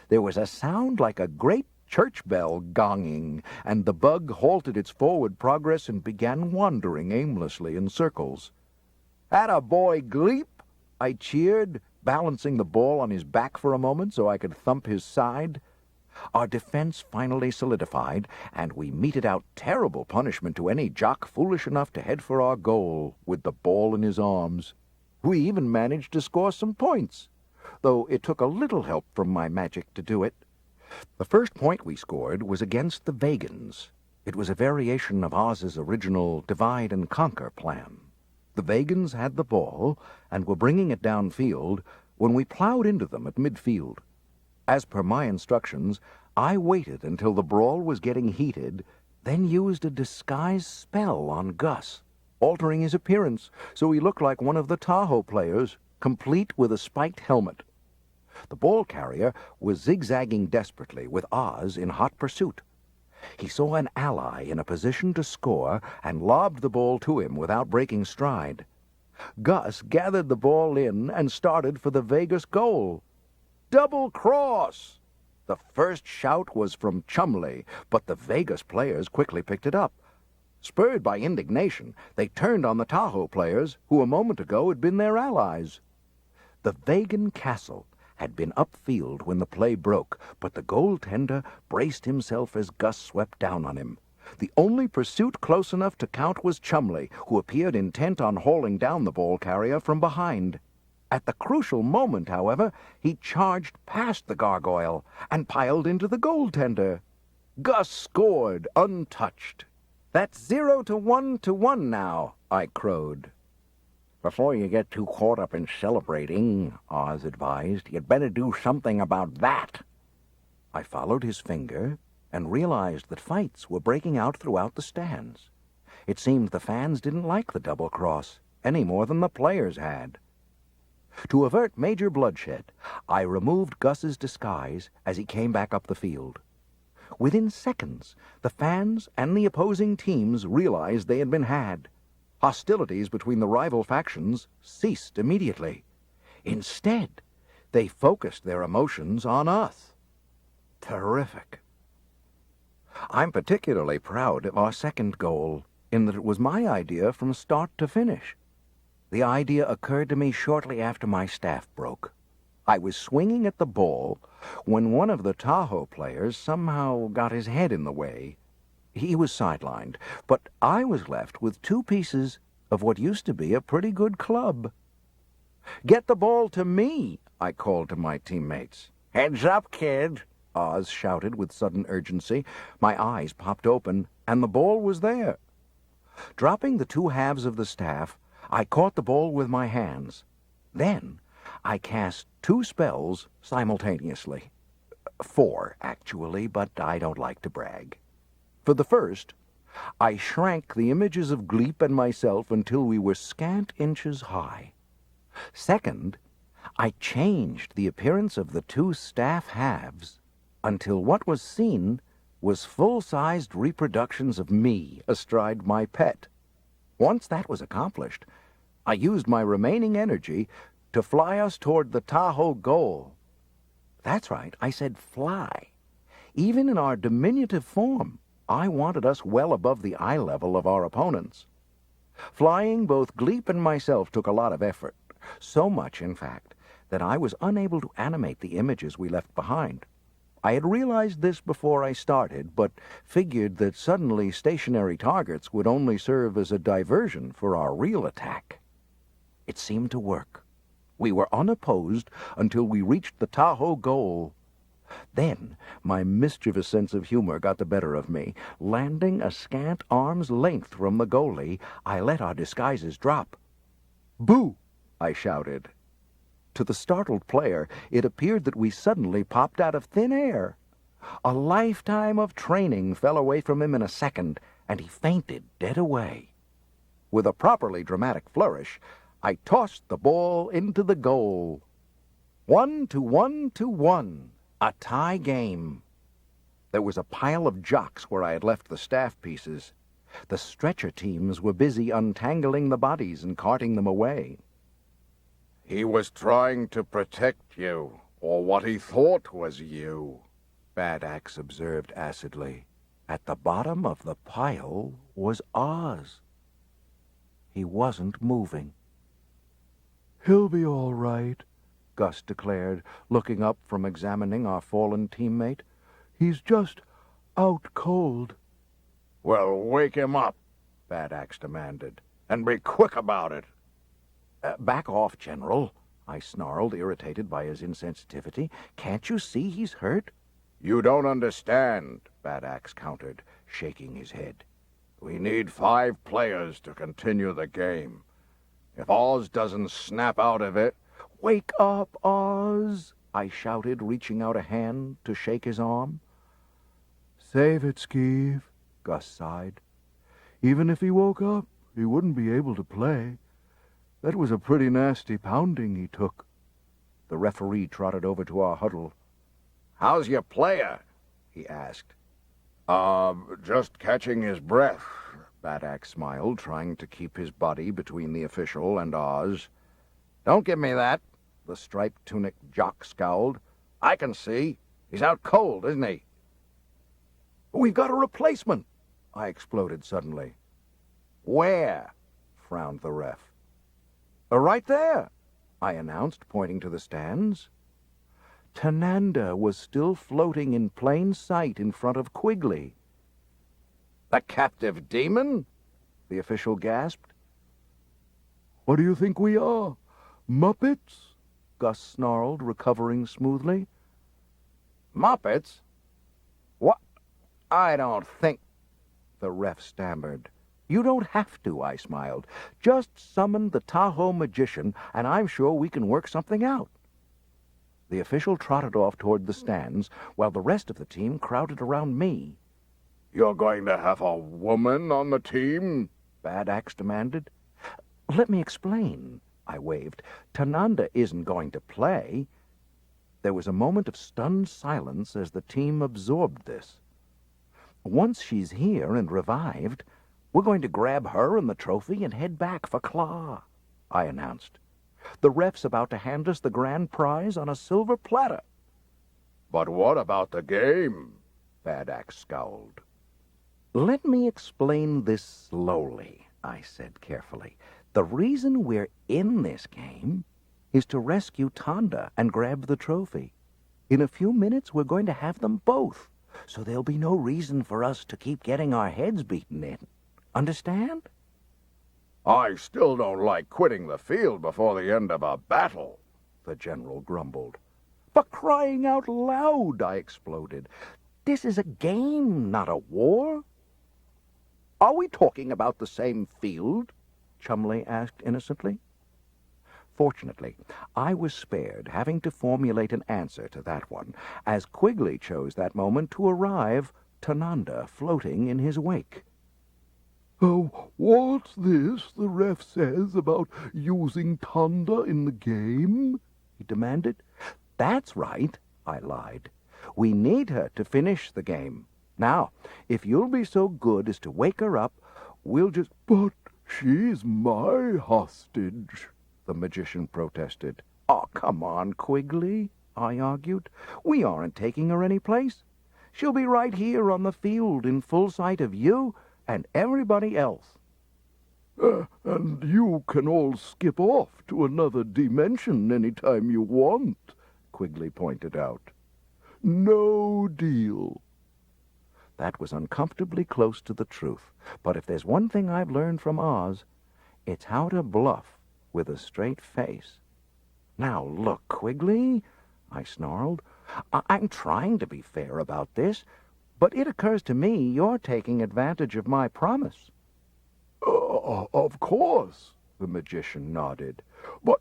There was a sound like a great church bell gonging, and the bug halted its forward progress and began wandering aimlessly in circles. "Atta boy, Gleep!" I cheered, balancing the ball on his back for a moment so I could thump his side. Our defense finally solidified, and we meted out terrible punishment to any jock foolish enough to head for our goal with the ball in his arms. We even managed to score some points, though it took a little help from my magic to do it. The first point we scored was against the Vegans. It was a variation of Oz's original divide-and-conquer plan. The Vegans had the ball and were bringing it downfield when we plowed into them at midfield. As per my instructions, I waited until the brawl was getting heated, then used a disguise spell on Gus, altering his appearance so he looked like one of the Tahoe players, complete with a spiked helmet. The ball carrier was zigzagging desperately, with Oz in hot pursuit. He saw an ally in a position to score and lobbed the ball to him without breaking stride. Gus gathered the ball in and started for the Vegas goal. Double cross! The first shout was from Chumley, but the Vegas players quickly picked it up. Spurred by indignation, they turned on the Tahoe players, who a moment ago had been their allies. The Vegan castle had been upfield when the play broke, but the goaltender braced himself as Gus swept down on him. The only pursuit close enough to count was Chumley, who appeared intent on hauling down the ball carrier from behind. At the crucial moment, however, he charged past the gargoyle and piled into the goaltender. Gus scored, untouched. "That's 0-1 now," I crowed. "Before you get too caught up in celebrating," Oz advised, "you'd better do something about that." I followed his finger and realized that fights were breaking out throughout the stands. It seemed the fans didn't like the double cross any more than the players had. To avert major bloodshed, I removed Gus's disguise as he came back up the field. Within seconds, the fans and the opposing teams realized they had been had. Hostilities between the rival factions ceased immediately. Instead, they focused their emotions on us. Terrific. I'm particularly proud of our second goal, in that it was my idea from start to finish. The idea occurred to me shortly after my staff broke. I was swinging at the ball when one of the Tahoe players somehow got his head in the way. He was sidelined, but I was left with two pieces of what used to be a pretty good club. "Get the ball to me," I called to my teammates. "Heads up, kid!" Oz shouted with sudden urgency. My eyes popped open, and the ball was there. Dropping the two halves of the staff, I caught the ball with my hands. Then I cast two spells simultaneously. 4, actually, but I don't like to brag. For the first, I shrank the images of Gleep and myself until we were scant inches high. Second, I changed the appearance of the two staff halves until what was seen was full-sized reproductions of me astride my pet. Once that was accomplished, I used my remaining energy to fly us toward the Tahoe goal. That's right, I said fly. Even in our diminutive form, I wanted us well above the eye level of our opponents. Flying both Gleep and myself took a lot of effort, so much, in fact, that I was unable to animate the images we left behind. I had realized this before I started, but figured that suddenly stationary targets would only serve as a diversion for our real attack. It seemed to work. We were unopposed until we reached the Tahoe goal. Then my mischievous sense of humor got the better of me. Landing a scant arm's length from the goalie, I let our disguises drop. "Boo!" I shouted. To the startled player, it appeared that we suddenly popped out of thin air. A lifetime of training fell away from him in a second, and he fainted dead away. With a properly dramatic flourish, I tossed the ball into the goal. 1-1, a tie game. There was a pile of jocks where I had left the staff pieces. The stretcher teams were busy untangling the bodies and carting them away. He was trying to protect you, or what he thought was you, Bad Axe observed acidly. At the bottom of the pile was Oz. He wasn't moving. He'll be all right, Gus declared, looking up from examining our fallen teammate. He's just out cold. Well, wake him up, Bad Axe demanded, and be quick about it. Back off, General, I snarled, irritated by his insensitivity. Can't you see he's hurt? You don't understand, Bad Axe countered, shaking his head. We need 5 players to continue the game. If Oz doesn't snap out of it... Wake up, Oz, I shouted, reaching out a hand to shake his arm. Save it, Skeeve, Gus sighed. Even if he woke up, he wouldn't be able to play. That was a pretty nasty pounding he took. The referee trotted over to our huddle. How's your player? He asked. Just catching his breath, Bad Axe smiled, trying to keep his body between the official and Oz. Don't give me that, the striped tunic jock scowled. I can see. He's out cold, isn't he? We've got a replacement, I exploded suddenly. Where? Frowned the ref. Right there, I announced, pointing to the stands. Tanda was still floating in plain sight in front of Quigley. The captive demon? The official gasped. What do you think we are? Muppets? Gus snarled, recovering smoothly. Muppets? What? I don't think... The ref stammered. You don't have to, I smiled. Just summon the Tahoe magician, and I'm sure we can work something out. The official trotted off toward the stands, while the rest of the team crowded around me. You're going to have a woman on the team? Bad Axe demanded. Let me explain, I waved. Tanda isn't going to play. There was a moment of stunned silence as the team absorbed this. Once she's here and revived, we're going to grab her and the trophy and head back for Claw, I announced. The ref's about to hand us the grand prize on a silver platter. But what about the game? Bad Axe scowled. Let me explain this slowly, I said carefully. The reason we're in this game is to rescue Tanda and grab the trophy. In a few minutes, we're going to have them both, so there'll be no reason for us to keep getting our heads beaten in. Understand? I still don't like quitting the field before the end of a battle, the general grumbled. For crying out loud, I exploded. This is a game, not a war. Are we talking about the same field? Chumley asked innocently. Fortunately, I was spared having to formulate an answer to that one, as Quigley chose that moment to arrive, Tanda floating in his wake. Oh, what's this the ref says about using Tanda in the game? He demanded. That's right, I lied. We need her to finish the game. Now, if you'll be so good as to wake her up, we'll just... But she's my hostage, the magician protested. Oh, come on, Quigley, I argued. We aren't taking her anyplace. She'll be right here on the field in full sight of you and everybody else. And you can all skip off to another dimension any time you want, Quigley pointed out. No deal. That was uncomfortably close to the truth, but if there's one thing I've learned from Oz, it's how to bluff with a straight face. Now look, Quigley, I snarled. I'm trying to be fair about this, but it occurs to me you're taking advantage of my promise. Of course, the magician nodded. But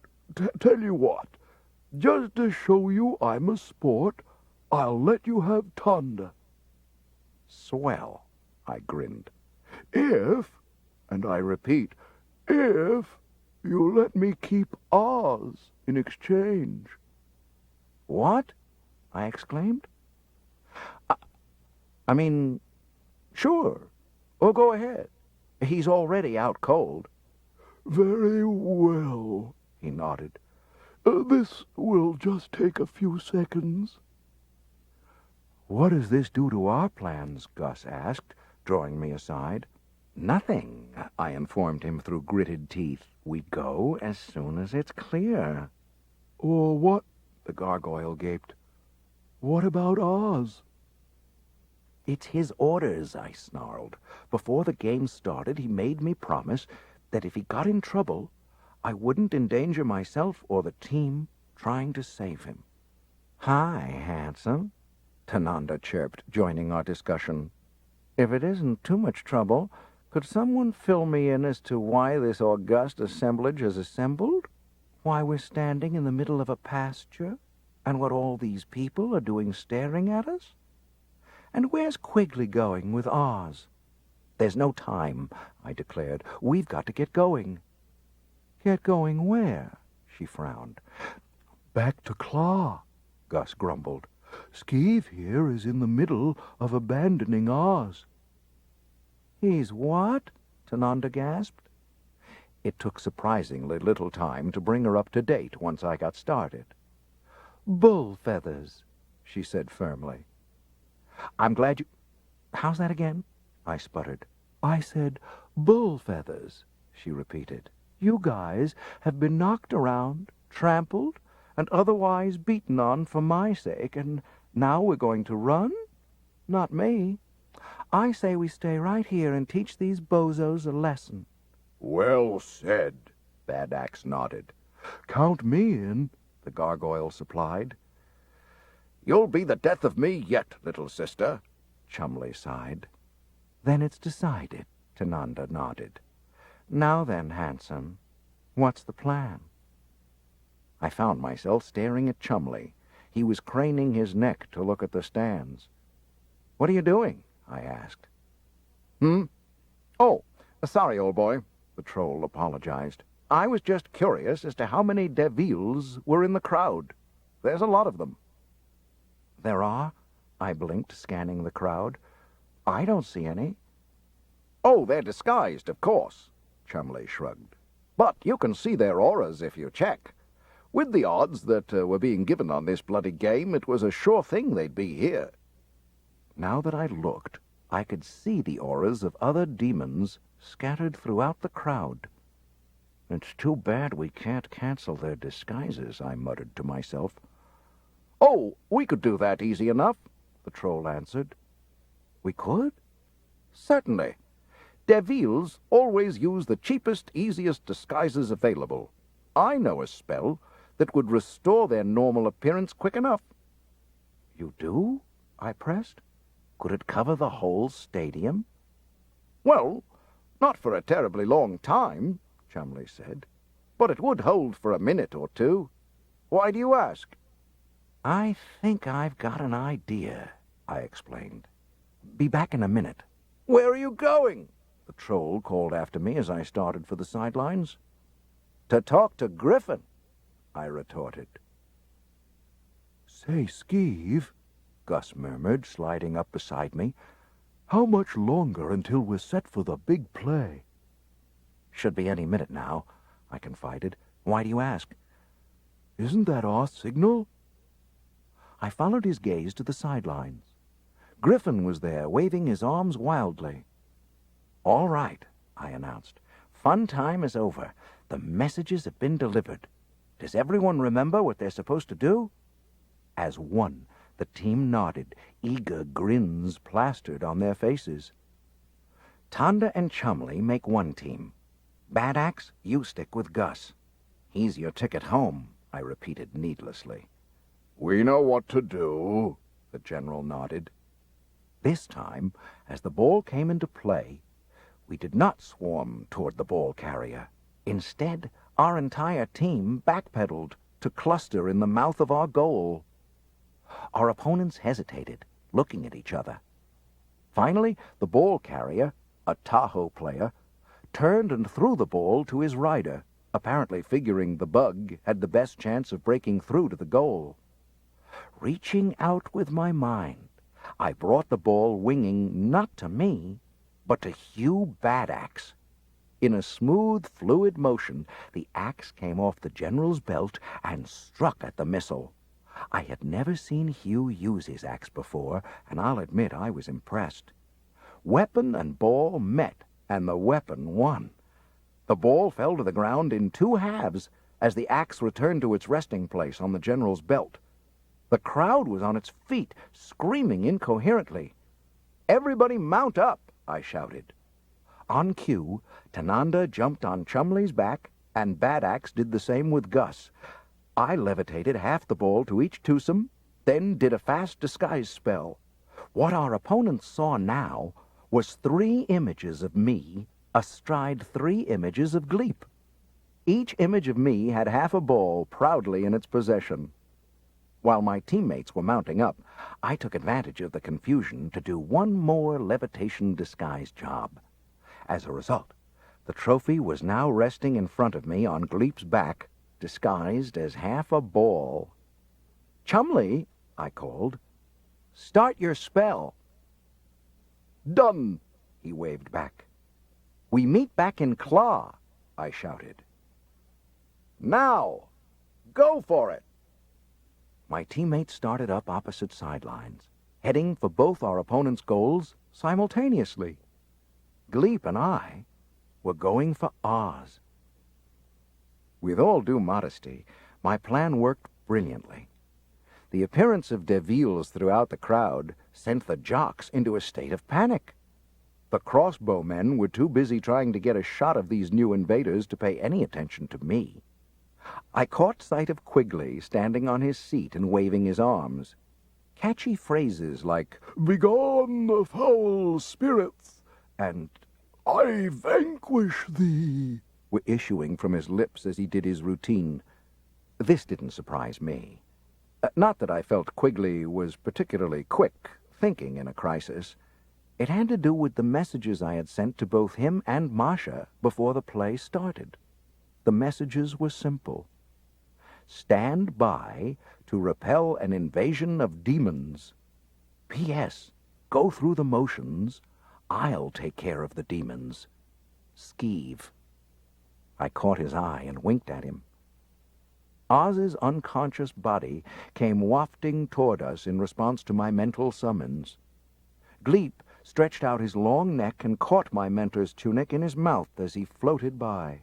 tell you what, just to show you I'm a sport, I'll let you have Tanda. Swell, I grinned. If, and I repeat, if you let me keep Oz in exchange. What? I exclaimed. I mean, sure. Oh, go ahead. He's already out cold. Very well, he nodded. This will just take a few seconds. What does this do to our plans? Gus asked, drawing me aside. Nothing, I informed him through gritted teeth. We go as soon as it's clear. Or what? The gargoyle gaped. What about Oz? It's his orders, I snarled. Before the game started, he made me promise that if he got in trouble, I wouldn't endanger myself or the team trying to save him. Hi, handsome, Tanda chirped, joining our discussion. If it isn't too much trouble, could someone fill me in as to why this august assemblage has assembled? Why we're standing in the middle of a pasture? And what all these people are doing staring at us? And where's Quigley going with Oz? There's no time, I declared. We've got to get going. Get going where? She frowned. Back to Claw, Gus grumbled. Skeeve here is in the middle of abandoning Oz. He's what? Tanda gasped. It took surprisingly little time to bring her up to date once I got started. Bull feathers, she said firmly. I'm glad you... How's that again? I sputtered. I said bull feathers, she repeated. You guys have been knocked around, trampled, and otherwise beaten on for my sake, and now we're going to run? Not me. I say we stay right here and teach these bozos a lesson. Well said, Bad Axe nodded. Count me in, the gargoyle supplied. You'll be the death of me yet, little sister, Chumley sighed. Then it's decided, Tanda nodded. Now then, handsome, what's the plan? I found myself staring at Chumley. He was craning his neck to look at the stands. What are you doing? I asked. Oh, sorry, old boy, the troll apologized. I was just curious as to how many devils were in the crowd. There's a lot of them. There are? I blinked, scanning the crowd. I don't see any. Oh, they're disguised, of course, Chumley shrugged. But you can see their auras if you check. With the odds that were being given on this bloody game, it was a sure thing they'd be here. Now that I looked, I could see the auras of other demons scattered throughout the crowd. It's too bad we can't cancel their disguises, I muttered to myself. Oh, we could do that easy enough, the troll answered. We could? Certainly. Devils always use the cheapest, easiest disguises available. I know a spell that would restore their normal appearance quick enough. You do? I pressed. Could it cover the whole stadium? Well, not for a terribly long time, Chumley said, but it would hold for a minute or two. Why do you ask? I think I've got an idea, I explained. Be back in a minute. Where are you going? The troll called after me as I started for the sidelines. To talk to Griffin, I retorted. Say, Skeeve, Gus murmured, sliding up beside me. How much longer until we're set for the big play? Should be any minute now, I confided. Why do you ask? Isn't that our signal? I followed his gaze to the sidelines. Griffin was there, waving his arms wildly. All right, I announced. Fun time is over. The messages have been delivered. Does everyone remember what they're supposed to do? As one, the team nodded, eager grins plastered on their faces. Tanda and Chumley make one team. Bad Axe, you stick with Gus. He's your ticket home, I repeated needlessly. We know what to do, the general nodded. This time, as the ball came into play, we did not swarm toward the ball carrier. Instead, our entire team backpedaled to cluster in the mouth of our goal. Our opponents hesitated, looking at each other. Finally, the ball carrier, a Tahoe player, turned and threw the ball to his rider, apparently figuring the bug had the best chance of breaking through to the goal. Reaching out with my mind, I brought the ball winging not to me, but to Hugh Badaxe. In a smooth, fluid motion, the axe came off the general's belt and struck at the missile. I had never seen Hugh use his axe before, and I'll admit I was impressed. Weapon and ball met, and the weapon won. The ball fell to the ground in two halves as the axe returned to its resting place on the general's belt. The crowd was on its feet, screaming incoherently. "Everybody mount up!" I shouted. On cue, Tanda jumped on Chumley's back, and Badaxe did the same with Gus. I levitated half the ball to each twosome, then did a fast disguise spell. What our opponents saw now was 3 images of me astride 3 images of Gleep. Each image of me had half a ball proudly in its possession. While my teammates were mounting up, I took advantage of the confusion to do one more levitation disguise job. As a result, the trophy was now resting in front of me on Gleep's back, disguised as half a ball. "Chumley," I called, "start your spell." Done, he waved back. "We meet back in Claw," I shouted. now, go for it. My teammates started up opposite sidelines, heading for both our opponents' goals simultaneously. Gleep and I were going for Oz. With all due modesty, my plan worked brilliantly. The appearance of Devils throughout the crowd sent the jocks into a state of panic. The crossbowmen were too busy trying to get a shot of these new invaders to pay any attention to me. I caught sight of Quigley standing on his seat and waving his arms. Catchy phrases like, "Begone the foul spirits," and "I vanquish thee," were issuing from his lips as he did his routine. This didn't surprise me. Not that I felt Quigley was particularly quick thinking in a crisis. It had to do with the messages I had sent to both him and Masha before the play started. The messages were simple. Stand by to repel an invasion of demons. P.S. Go through the motions. I'll take care of the demons. Skeeve. I caught his eye and winked at him. Oz's unconscious body came wafting toward us in response to my mental summons. Gleep stretched out his long neck and caught my mentor's tunic in his mouth as he floated by.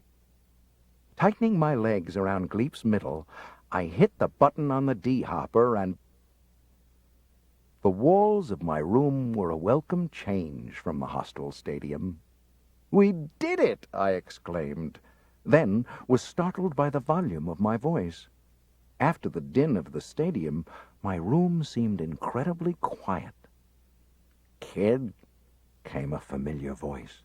Tightening my legs around Gleep's middle, I hit the button on the D-hopper and... The walls of my room were a welcome change from the hostile stadium. "We did it!" I exclaimed, then was startled by the volume of my voice. After the din of the stadium, my room seemed incredibly quiet. "Kid," came a familiar voice,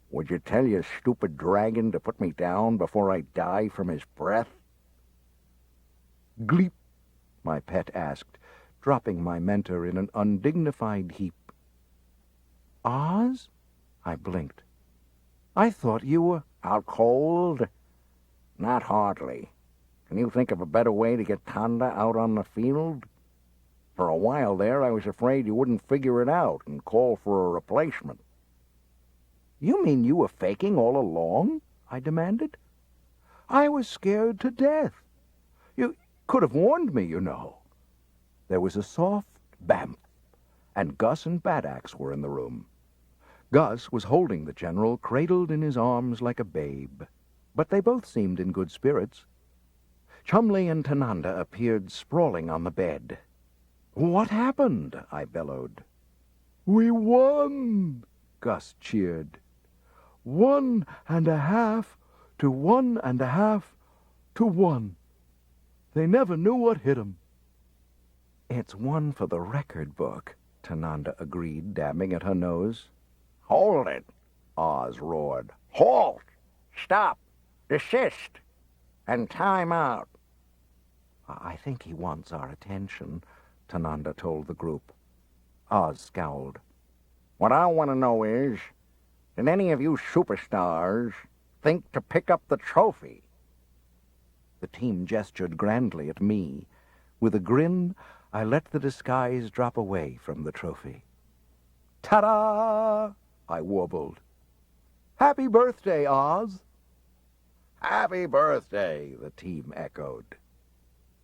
"would you tell your stupid dragon to put me down before I die from his breath?" "Gleep?" my pet asked, dropping my mentor in an undignified heap. "Oz?" I blinked. "I thought you were—" "Out cold? Not hardly. Can you think of a better way to get Tanda out on the field? For a while there, I was afraid you wouldn't figure it out and call for a replacement." "You mean you were faking all along?" I demanded. "I was scared to death. You could have warned me, you know." There was a soft bamf, and Gus and Badaxe were in the room. Gus was holding the general, cradled in his arms like a babe, but they both seemed in good spirits. Chumley and Tanda appeared sprawling on the bed. "What happened?" I bellowed. "We won!" Gus cheered. 1.5 to 1.5 to 1. They never knew what hit 'em. "It's one for the record book," Tanda agreed, dabbing at her nose. "Hold it!" Oz roared. "Halt! Stop! Desist! And time out!" I think he wants our attention, Tanda told the group. Oz scowled. What I want to know is, did any of you superstars think to pick up the trophy? The team gestured grandly at me. With a grin, I let the disguise drop away from the trophy. Ta-da! I warbled. Happy birthday, Oz! Happy birthday, the team echoed.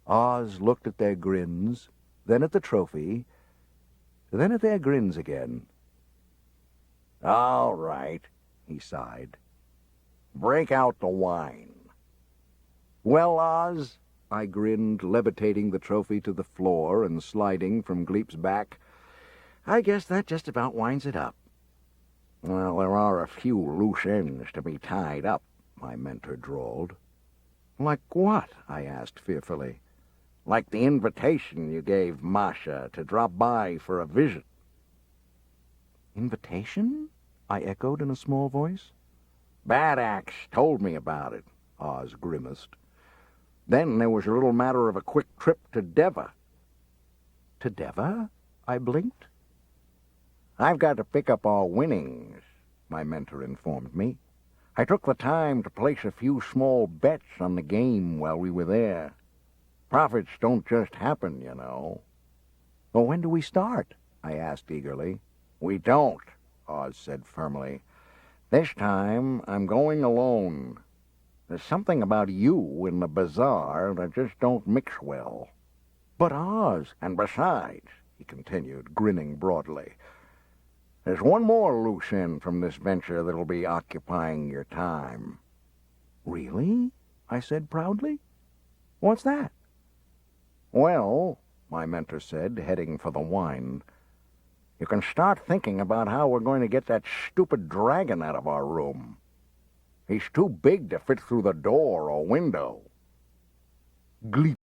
Oz looked at their grins, then at the trophy, then at their grins again. All right, he sighed. Break out the wine. Well, Oz, I grinned, levitating the trophy to the floor and sliding from Gleep's back. I guess that just about winds it up. Well, there are a few loose ends to be tied up, my mentor drawled. Like what? I asked fearfully. Like the invitation you gave Masha to drop by for a visit. Invitation? I echoed in a small voice. Bad Axe told me about it, Oz grimaced. Then there was a little matter of a quick trip to Deva. To Deva? I blinked. I've got to pick up our winnings, my mentor informed me. I took the time to place a few small bets on the game while we were there. Profits don't just happen, you know. Well, when do we start? I asked eagerly. We don't, Oz said firmly. This time, I'm going alone. There's something about you in the bazaar that just don't mix well. But Oz, and besides, he continued, grinning broadly, there's one more loose end from this venture that'll be occupying your time. Really? I said proudly. What's that? Well, my mentor said, heading for the wine, you can start thinking about how we're going to get that stupid dragon out of our room. He's too big to fit through the door or window. Gleep